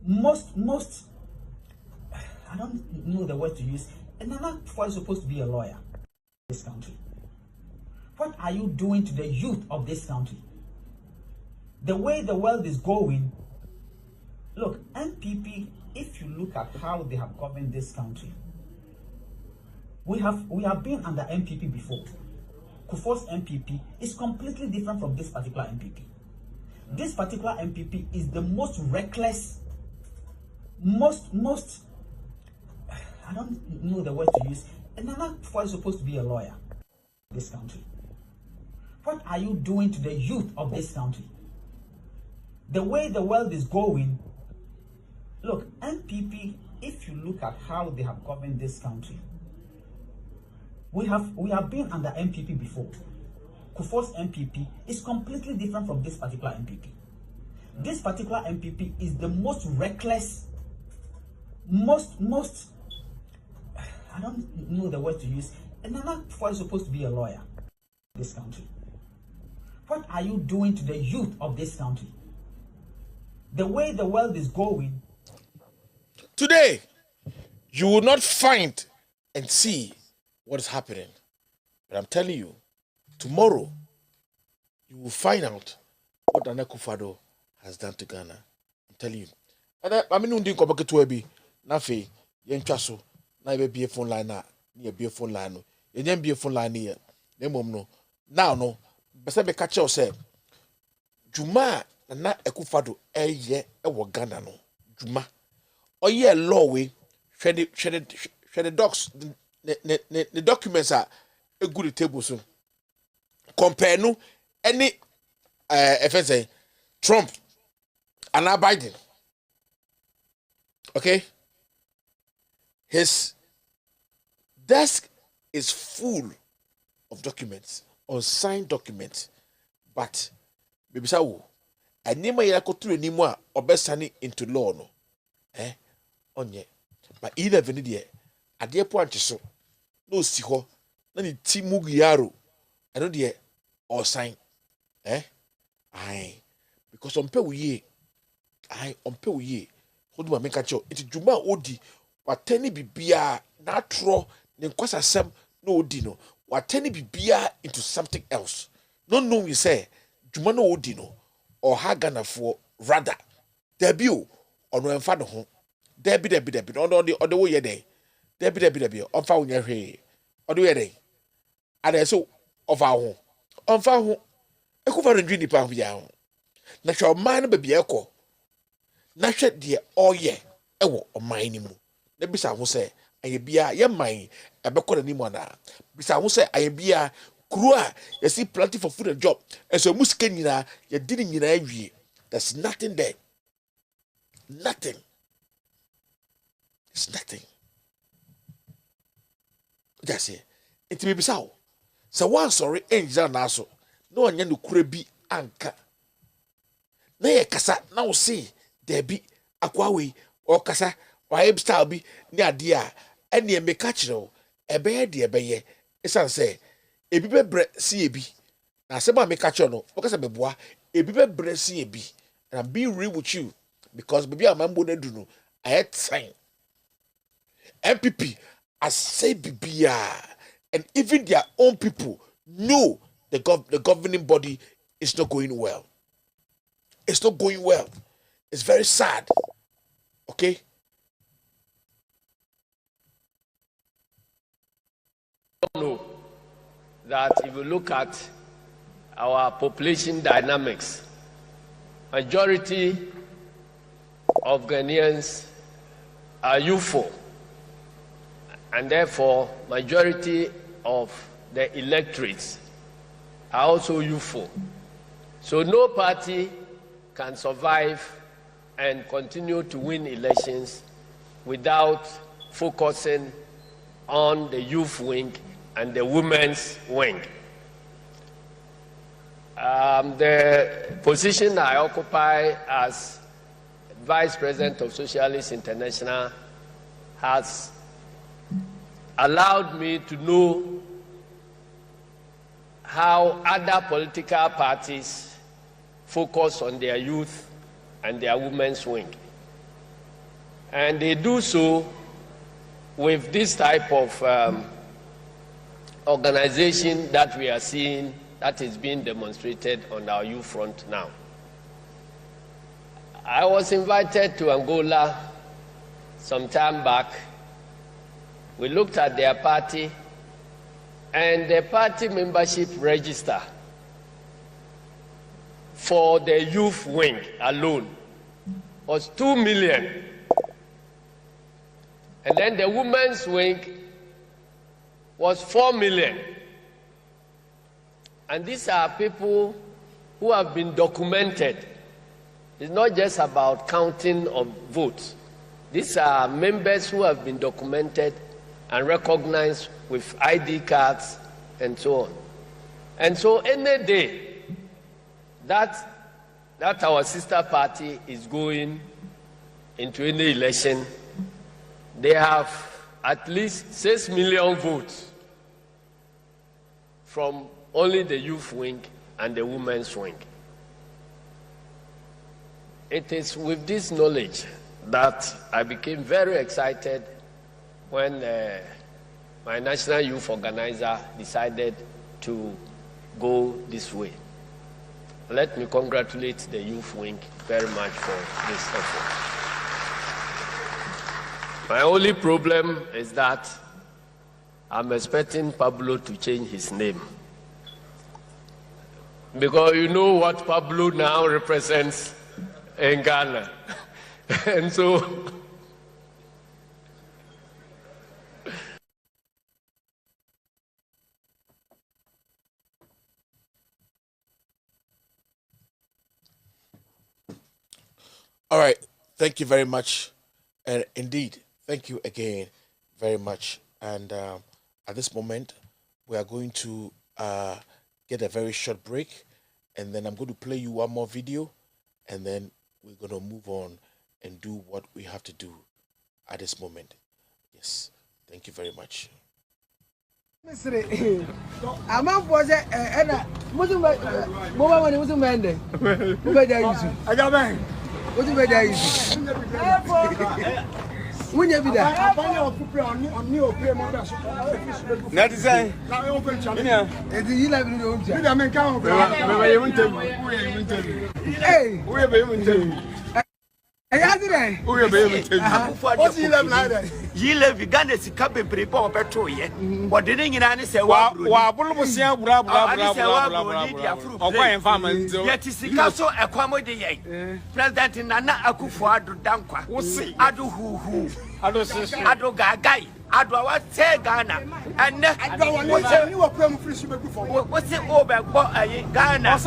most I don't know the word to use. And Nana Kufuor is supposed to be a lawyer in this country. What are you doing to the youth of this country? The way the world is going, look, NPP, if you look at how they have governed this country, we have been under NPP before. Kufuor's NPP is completely different from this particular NPP. This particular NPP is the most reckless, most I don't know the word to use. And Nana Kufuor is supposed to be a lawyer in this country. What are you doing to the youth of this country? The way the world is going, look, NPP, if you look at how they have governed this country, we have been under NPP before. Kufuor's NPP is completely different from this particular NPP. This particular NPP is the most reckless, most I don't know the word to use. And Nana Kufuor is supposed to be a lawyer in this country. What are you doing to the youth of this country? The way the world is going. Today, you will not find and see what is happening. But I'm telling you, tomorrow, you will find out what Nana Akufo-Addo has done to Ghana. I'm telling you. And I mean, you come back to Ebi, Nafe, Yenchaso, na be a phone line na be a phone line no e be a phone line here na mom no now no be say be catch you say Juma Nana Akufo-Addo eye e wo Ghana no Juma oye law we share the docs the documents are a good table so compare no any say Trump and Biden, okay. His desk is full of documents, unsigned documents, but baby sawo, anima ya kotu enimu a obesani into law no, onye, but either venidie, adie po anche so, no si ho, na ni timu giyaro, ano die, or sign, aye, because on pe uye, hold ma make cho, iti Juma odi. Wateni bibia natro nenkwasa sem no odi no wateni bibia into something else no we say Juma no odi no or ha Ghana for rather debut ono emfa no ho debi no the way ye dey debi onfa wonya hwe odo ye dey ada so ofa ho onfa ho Akufo-Addo ndwi nipa ho ya ho na hwe oman no bibia ekọ na hwe de oye ewo oman ni mu na bisa ho se ayebia ye man ebekọ ni mu na bisa ho se ayebia kuru a you see plenty for food and job and so musika nyina ye di nyina awie there's nothing there nothing it's nothing that's it it be bisa ho so one sorry enja na so na onya no kura bi anka na ye kasa na wo se there be akwawe o kasa why style bi ni ade a ene e meka kire ebe de ebeye esan say ebi bebre si ebi na asema meka kire no o kasa beboa ebi bebre si ebi and I'm being real with you because maybe a man wouldn't do no. I had sign. MPP, I say BBR, and even their own people know the governing body is not going well. It's not going well. It's very sad. Okay? Know that if you look at our population dynamics, majority of Ghanaians are youthful, and therefore majority of the electorates are also youthful. So no party can survive and continue to win elections without focusing on the youth wing and the women's wing. The position I occupy as Vice President of Socialist International has allowed me to know how other political parties focus on their youth and their women's wing. And they do so with this type of organization that we are seeing that is being demonstrated on our youth front now. I was invited to Angola some time back. We looked at their party, and the party membership register for the youth wing alone was 2 million. And then the women's wing was 4 million. And these are people who have been documented. It's not just about counting of votes. These are members who have been documented and recognized with ID cards and so on. And so any day that our sister party is going into any election, they have at least 6 million votes from only the youth wing and the women's wing. It is with this knowledge that I became very excited when my national youth organizer decided to go this way. Let me congratulate the youth wing very much for this effort. My only problem is that I'm expecting Pablo to change his name. Because you know what Pablo now represents in Ghana. And so all right, thank you very much. And indeed, thank you again very much. And at this moment, we are going to get a very short break, and then I'm going to play you one more video, and then we're going to move on and do what we have to do at this moment. Yes, thank you very much. Wouldn't be there? That is saying, Yilevi Ghana is coming prepare petrol yet. What didn't you say? Yet is the castle accommodate President Nana Akufo-Addo Dankwa. Adu who Adu Gagai. Adu what say Ghana and what's it over Ghana?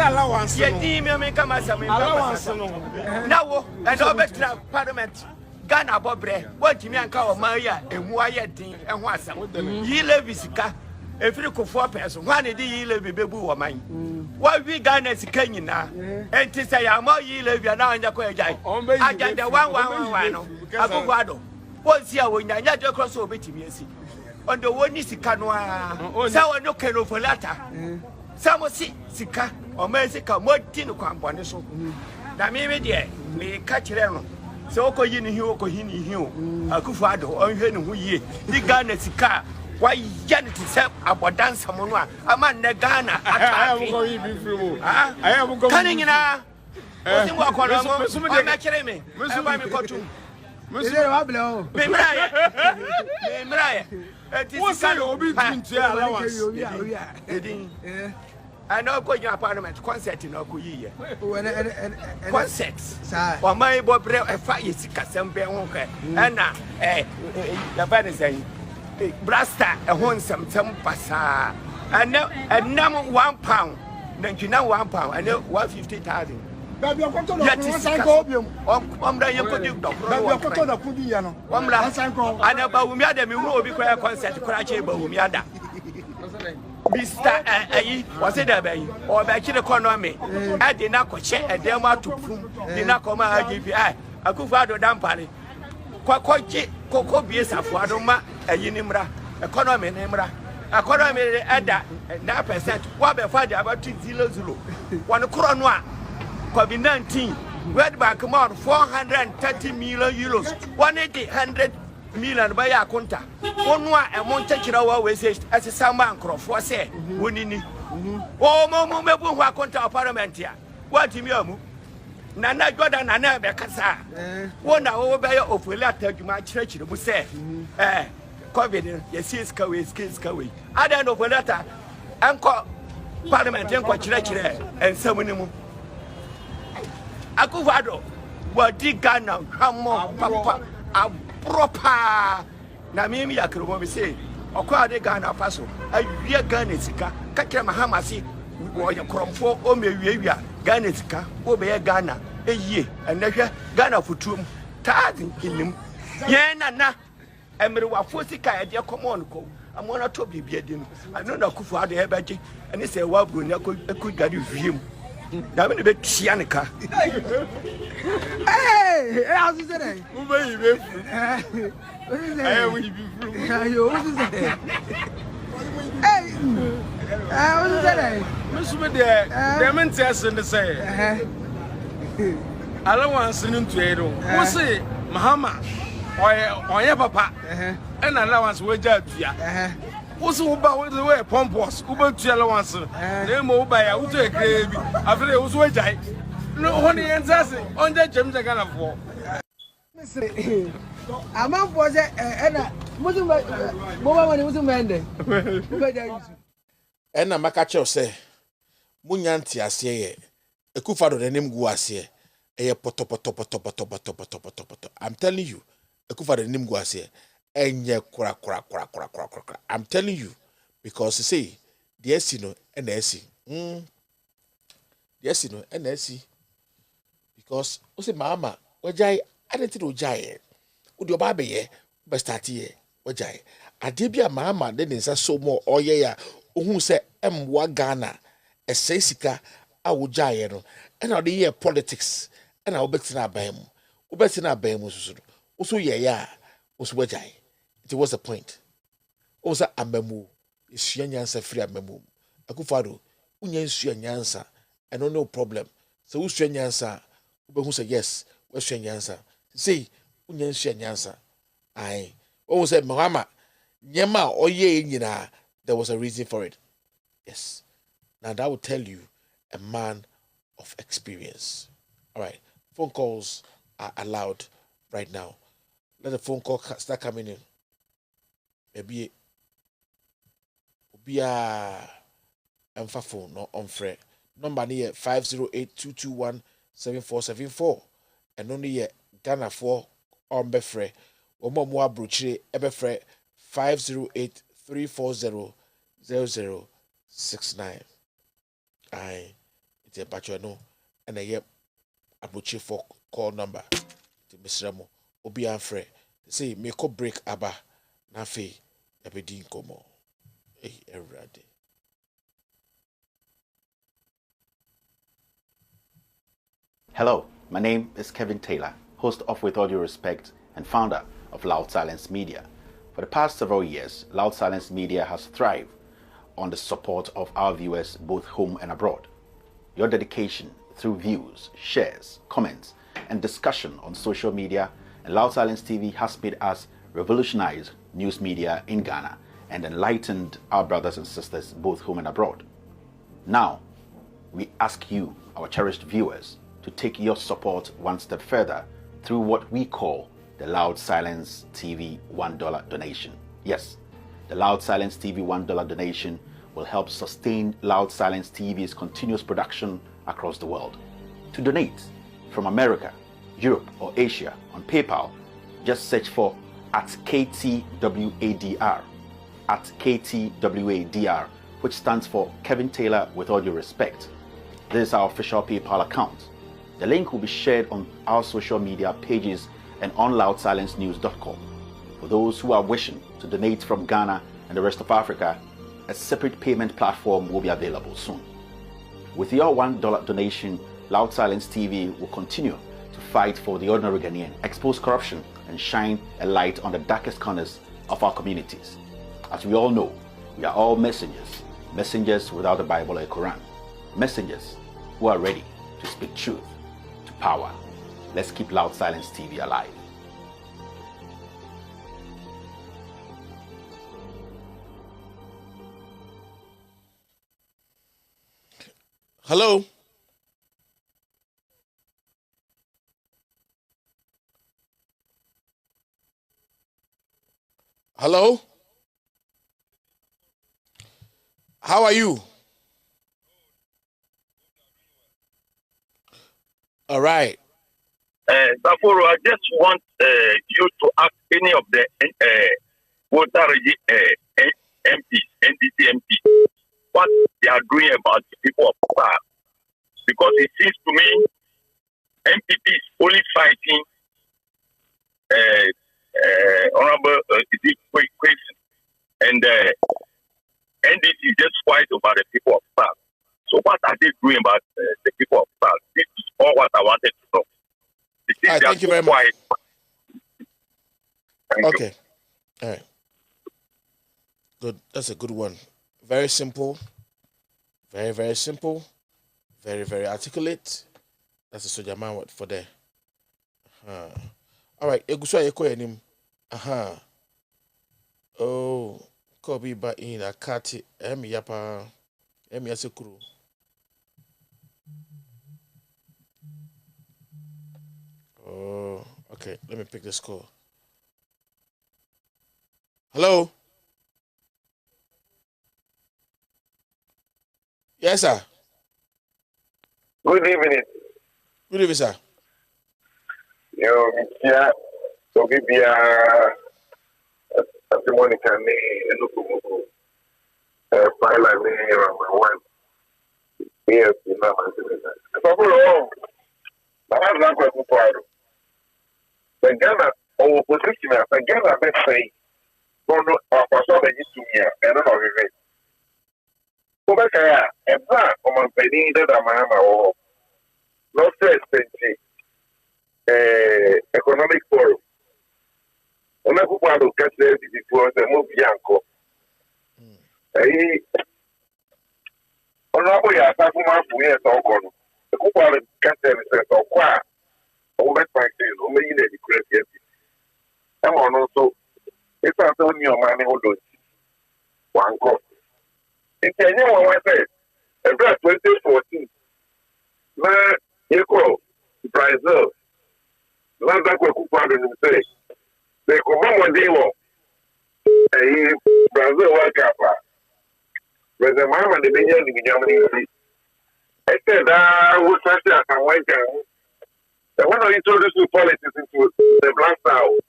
Yet me come as a now and over Parliament. Ghana Bobre, what you mean, call Maria, and Wyatt and Watson. Ye live is a free for person, one day ye live a baby or mine. Why we Ghana is Kenyan now? And to say, I'm more ye live your now in the Quay. I got the one, Avocado. What's here when I not across over to me? On the one is Canoa, so no canoe for latter. Some will see Sika or Mexico, more tin of Campaniso. na me de me ka kire no se okoyi ni hi okoyi ni hi o Akufo-Addo onhwe ne ho yie di Ghana sika why yan to say abodan samono a man ne Ghana attack I am going kanin ina o tin wa kono mo o na kire me e ba mi kotu Monsieur Wablo me mraye What's that obi tuntu allowance edin I know go your apartment concert no ko yiye concert o mai bo bre e fa yesika sembe ho ka na the band is saying Brasta a hon some pasa and now £1 then you know £1 and 150,000. Baby, I'm going to opium. I'm the young doctor. I'm going to put you on. And about Umiada, we will be quite concert, Karachi, but Umiada. Mr. Was it a bay or back in the economy? I did not check a demo to prove the Nakoma GPI. Akufo-Addo Dampari. Kwakochi, Koko Biesa for Adoma, a Unimra, economy Nemra. Economy Ada, 9%. What be father about 2 Zulu? 1 Corona. COVID-19, Red Bank amount 430 million euros, 100 million by a conta. One a Montechira we say as a Saman for say, Winini. Oh, Momo, who are conta parliament here. What do you Nana Jordan and Nana Casa. One hour by your letter to my church, who say, COVID, yes, is Kawi. I don't know for letter. Uncle Parliament and church and so many. Akufo-Addo wadi Ghana hamo papa a proper na mimi ya kromo be say okwa de Ghana faso awie Ghana sika kakira mahama si wo ye kromfo o mewiewia Ghana sika wo be ye Ghana eyie enahwe Ghana futuom taadin ilim ye nana emre wafo sika e de common ko amona to bibia de no ano na Akufo-Addo e beje ene se wa bro ni akugari wiem na me be tia ne ka how's it today? Who may you be free? I will be free. What's it today? What's it today? Miss Media, the mentors in the say. Allowance in Tuedo. What's it, Mahama? Or your papa? And allowance wager. What's about the way Pompos, Uber allowance? They move by a Uta gravy after they was wager. No one answers on the James I can afford. A man was a Muslim Mende. And a macacho say, Munyanti asiye, a Akufo-Addo the name Guasie, a poto. I'm telling you, a Akufo-Addo the name Guasie, and ye crack. I'm telling you, because you see, the Essino and the Essie. The Essino and the Essie. Because o se mama wajai identity ojai odi oba ye be start ye wajai ade bia mama de nsa so mo oye ya ohun se emwa Ghana esesika a wojai no na odi ye politics na obetina aban mu so ye ya so wajai it was the point o sa amamu esua nyansa free amamu Akufo-Addo unya esua nyansa and no problem so usua nyansa who say yes, what's your answer? See, Unyan answer. I always said, Mahama, Yama, or ye, there was a reason for it. Yes. Now that will tell you a man of experience. All right. Phone calls are allowed right now. Let the phone call start coming in. Maybe phone no on free. Number near 508-221-7474 and only Ghana for on Befre or more Bruchere Ebefre 508-340-0069. It's a bachelor and a yep a Bruchere for call number to Miss Ramo Obian Fre. Say make a break Abba Nafe Ebedin Komo. Hey, everybody. Hello, my name is Kevin Taylor, host of With All Due Respect and founder of Loud Silence Media. For the past several years, Loud Silence Media has thrived on the support of our viewers both home and abroad. Your dedication through views, shares, comments, and discussion on social media, and Loud Silence TV has made us revolutionize news media in Ghana and enlightened our brothers and sisters both home and abroad. Now, we ask you, our cherished viewers, to take your support one step further through what we call the Loud Silence TV $1 donation. Yes, the Loud Silence TV $1 donation will help sustain Loud Silence TV's continuous production across the world. To donate from America, Europe, or Asia on PayPal, just search for @KTWADR, @KTWADR, which stands for Kevin Taylor with all due respect. This is our official PayPal account. The link will be shared on our social media pages and on loudsilencenews.com. For those who are wishing to donate from Ghana and the rest of Africa, a separate payment platform will be available soon. With your $1 donation, Loud Silence TV will continue to fight for the ordinary Ghanaian, expose corruption, and shine a light on the darkest corners of our communities. As we all know, we are all messengers, messengers without the Bible or Quran, messengers who are ready to speak truth to power. Let's keep Loud Silence TV alive. Hello? Hello? How are you? All right. Baforo, I just want you to ask any of the water MPs, NDC MPs, what they are doing about the people of Power. Because it seems to me MPP is only fighting Honorable Question, and NDC is just fight over the people of Power. So what are they doing about the people of Power? This is all what I wanted to know. Thank you very much. Okay. All right. Good. That's a good one. Very simple. Very, very simple. Very, very articulate. That's a soldier man word for there. All right. Oh, Kobe ba in a cat. Yapa. Yasekuru. Oh, okay. Let me pick this call. Hello? Yes, sir. Good evening. Good evening, sir. Yeah, so maybe testimony can look file and one. Yes, you know, I have that question for you. The Ghana or opposition, the Ghana may say, no, or so they used to me, and not of it. Over there, a black woman penny that I'm a not so expensive economic forum. On a couple of catch it was a movie uncle. Honorable Yasakuma, we are talking. The couple of catch it or qua. Over my things, only in the credit. Come on, also, it's not only your money or one go. In Kenya, I said, and that's 2014. Now, you go Brazil. Not that we could say. They come on one day. Brazil, work up. But the mama, the beginning in Germany. I said, what's that? I went down. I want to introduce new politics into the black South.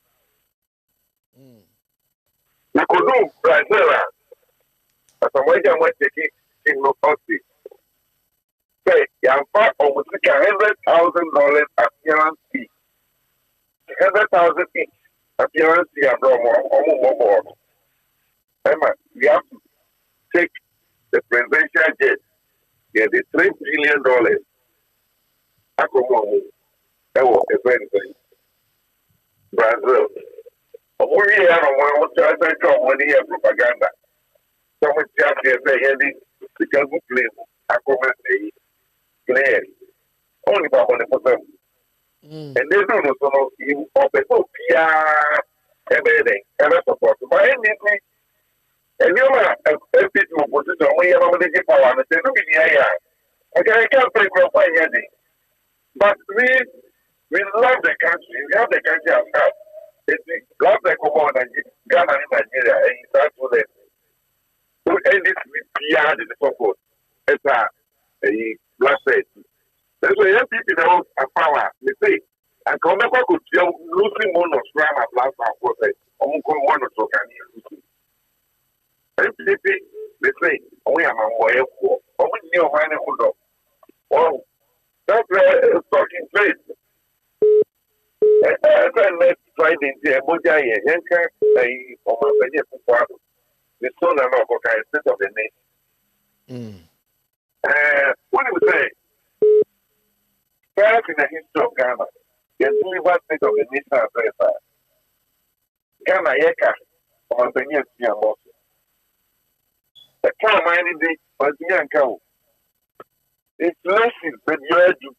You could do Brazil. As a way I went to keep in no country. Say, you have almost $100,000 appearance fee. 100,000 each appearance fee and more. Emma, we have to take the presidential jet. Yeah, the $3 billion. That was a very thing. Brazil. We have one money and propaganda. Someone just say, because we play, I comment clearly. only about the person. And they don't know, so you open up everything, every support. But anything, and you are a people position when you have a power and say, look in the area. Okay, I can't pay for anything. But we love the country, we have the country as well. We love the common Ghana in Nigeria, and that's what they do. And this is beyond the support. It's a blessed. That's why young people know a power. They say, and come back to losing one of Ram at last for say, one or so can you lose. They say, we are my way for, we knew when it would go. Oh, that's a talking place. Let's try the Boja, Yanka, or my the son and of state of the nation. What do we say? First in the history of Ghana, the delivered state of the nation as well. Ghana, Yeka, or Penny, the car mining day was Yanka. It's lessons that you had to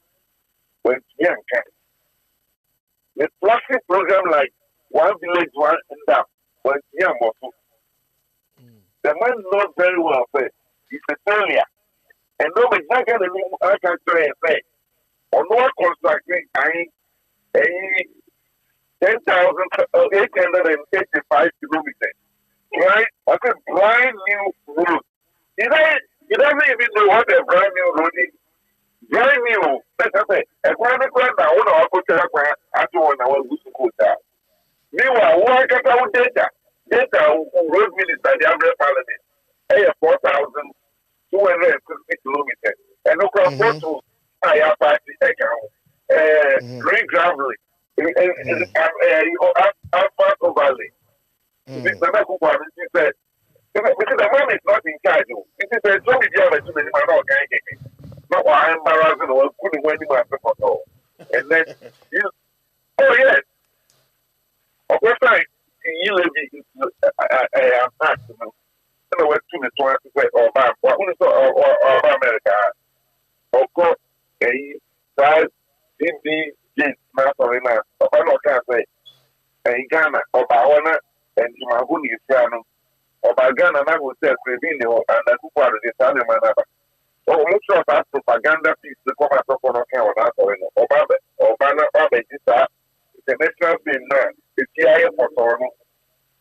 when Yanka. The plastic program like one village, one end up was Yamoto. The man knows very well, say, he's a failure. And nobody not going to I can say, on no constructing, 10,885 kilometers. Right? I said, brand new road. He doesn't even know what a brand new road is. Brand new. Let's say, a brand new road now, I put it up at one hour, we should go down. Meanwhile, what I got data road minister, the Average Parliament, 4,260 kilometers. And look at what to higher party account, green gravelly, Alpha Valley. This is the said, because the man is not in charge. It is a job you have to be not why I'm embarrassing or couldn't win him. And then, oh, yes. Of course, you live in a maximum. I went to the 20 or America. Of course, a size DB Masterina, or I can't say, a Ghana, or Bawana, and Mahuni is Ghana, or by Ghana, I would say, Trevino, and the Kupa, the Italian man. Oh, most of that propaganda piece, the Copa Sokono, or Baba, or Bana, it's a national thing now. It's here for Toronto.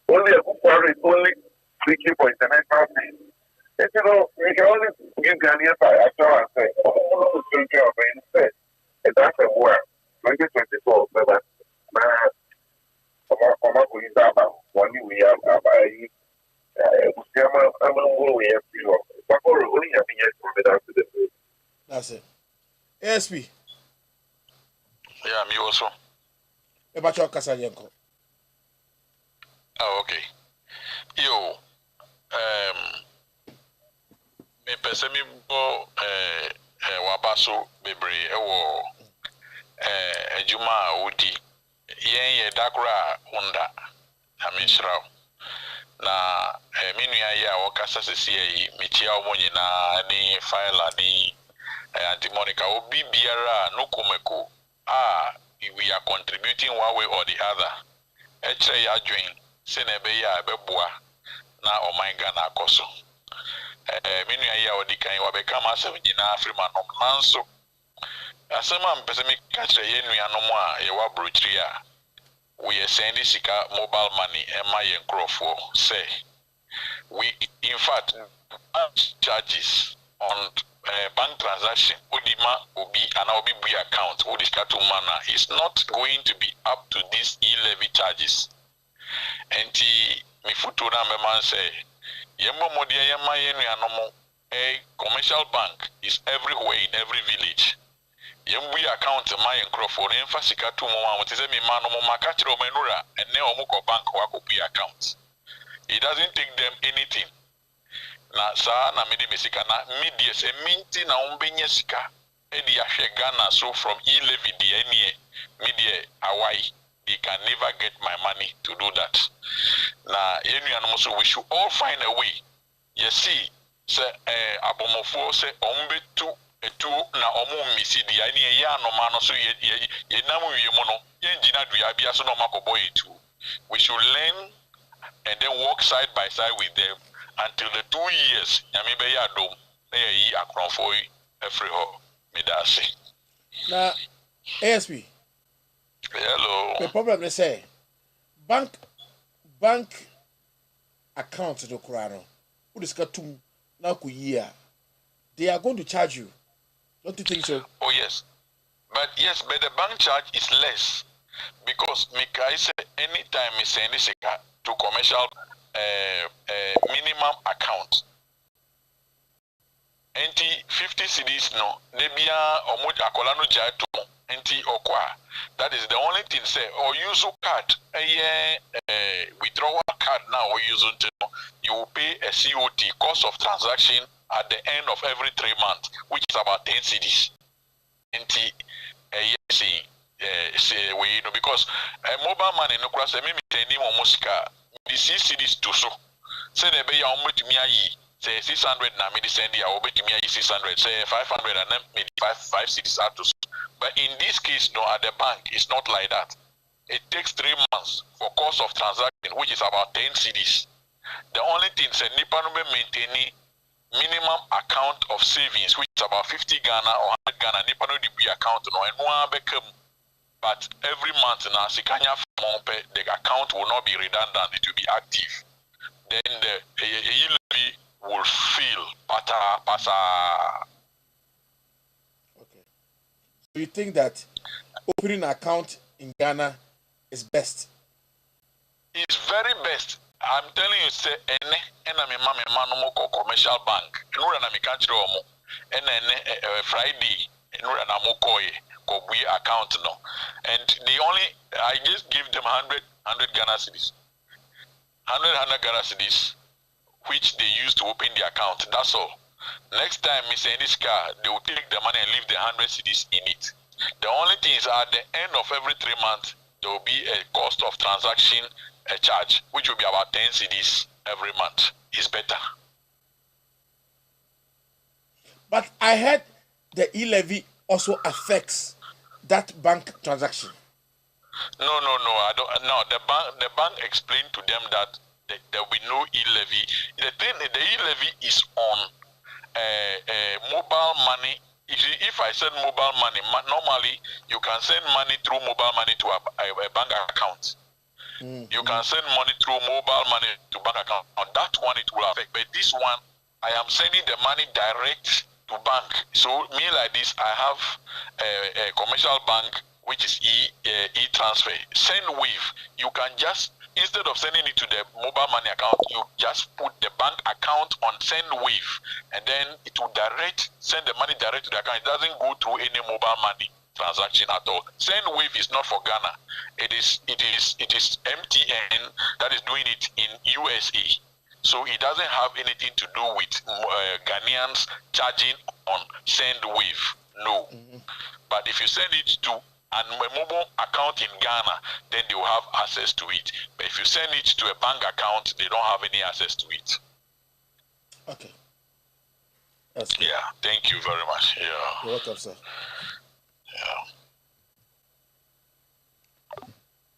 Only a Kupa is only seeking for international things. And you know, we can only give Ghanaians by assurance, say, oh, instead. And that's a word. 2024, but that's it. ASP. Yeah, me also. About your Casayanko. Oh, okay. Yo, me pese mi bo wabaso bebre ewo ejuma odi yen ye dakra honda amishra na minu ya ya wakasa sesi yi michia omo nyina ni file ni Auntie Monica obi biara no komeko we are contributing one way or the other eche ya join se na be ya beboa na omanga na akoso minu ya odi kan wa be kama asem nyina afrima nom nanso asema mpese mi ka kire ye nuanom a ye wa brochiri a we are sending sika mobile money ema ye nkrofo say we in fact charges on bank transaction odima obi and obi account odika to mana is not going to be up to these e-levy charges. Enti mi futu na me man say yemmo modi yemma yenu anomo a commercial bank is everywhere in every village. Yembu account my encrofo emfa sika to mo ma motese mi ma no mo maka kire o menura enne o mu ko bank wa ko bi account. It doesn't take them anything. Na sa na medi mesika na media se minti na ombenya sika e di ahwe Ghana so from e-levy di enie media awai they can never get my money to do that. Na yenu anom so we should all find a way. You see say abomofo say ombetu etu na omo misi dia ni ye anoma no so ye nam wie mu no ye ngina dua bia so no makobo etu. We should learn and then walk side by side with them until the 2 years nyame be ya dom na ye yi akronfo every ho medase. Na ASP. Hello. The problem is say bank account do kurano. Who discuss tum na ku year. They are going to charge you. Don't you think so? Oh yes. But the bank charge is less because Mika say anytime me send this to commercial minimum account. Enti 50 cedis no nebia omo akola no jai to enti okwa. That is the only thing say or use card withdrawal card now or use until you will pay a COT cost of transaction at the end of every 3 months, which is about 10 cedis. Enti say we know because mobile money no cross me teni mo musika the 6 cedis to so say ne be ya omo tumi ayi say 600 na me send ya omo tumi ayi 600 say 500 and then maybe 5 cedis out to so. But in this case no at the bank it's not like that. It takes 3 months for cost of transaction which is about 10 cedis. The only thing say nipa no be maintaining minimum account of savings which is about 50 Ghana or 100 Ghana nipa no di account no and one become. But every month now, the account will not be redundant; it will be active. Then the levy will feel pasa. Okay. Do you think that opening an account in Ghana is best? It's very best. I'm telling you, say, commercial bank. Friday, account no, and I just give them 100 Ghana cedis, 100 Ghana cedis, which they use to open the account. That's all. Next time me send this car, they will take the money and leave the 100 cedis in it. The only thing is at the end of every 3 months there will be a cost of transaction, a charge, which will be about 10 cedis every month. It's better. But I heard the e-levy also affects that bank transaction. No, I don't. No, the bank explained to them that there will be no e-levy. The e-levy is on mobile money. If I send mobile money, normally you can send money through mobile money to a bank account. You can send money through mobile money to bank account. On that one it will affect. But this one, I am sending the money direct to bank. So me like this, I have a commercial bank which is e-transfer. Send wave. You can just, instead of sending it to the mobile money account, you just put the bank account on send wave, and then it will send the money direct to the account. It doesn't go through any mobile money transaction at all. Send wave is not for Ghana. It is MTN that is doing it in USA. So it doesn't have anything to do with Ghanaians charging on send wave. No. But if you send it to a mobile account in Ghana, then they will have access to it. But if you send it to a bank account, they don't have any access to it. Okay. That's good. Yeah, thank you very much. Yeah. You're welcome, sir. Yeah.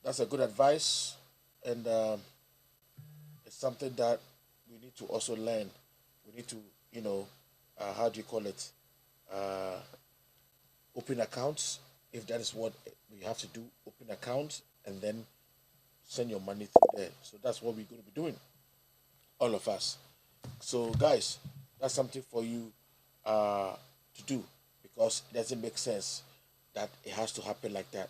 That's a good advice, and it's something that we need to also learn. We need to, how do you call it? Open accounts. If that is what we have to do, open accounts and then send your money through there. So that's what we're going to be doing, all of us. So guys, that's something for you to do, because it doesn't make sense that it has to happen like that.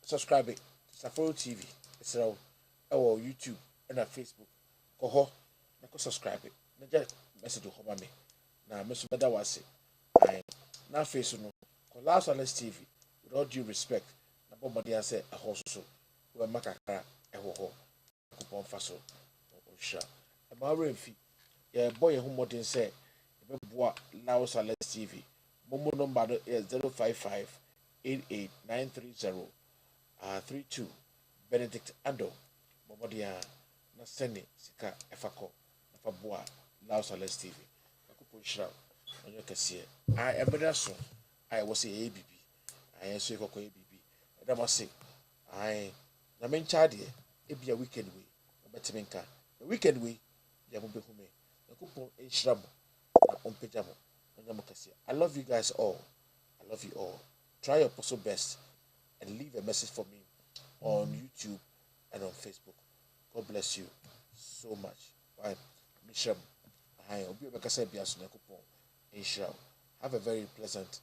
Subscribe to Safari TV. It's our YouTube and our Facebook. Go subscribe it. Message to me. Now, Mr. Beda was it. Now, Facebook. Last on TV. With all due respect, nobody say a horse so. We make a car a ho. Coupon faso. Sure. A marine fee. Yeah, boy, who more than say. Bois Laos on TV. Momo number is 055 32 Benedict Ando Momodia na sene sika efako na faboa Loud Silence TV akupo shira onyo kese I emeda so I was say ABB I enso ekoko ABB da mo say I na mencha de ebia weekend way obetimenka the weekend way ya mo behume akupo shira mo na ompeja mo onyo mo kese I love you guys all. I love you all. Try your possible best and leave a message for me on YouTube and on Facebook. God bless you so much. Bye. Mishram. Have a very pleasant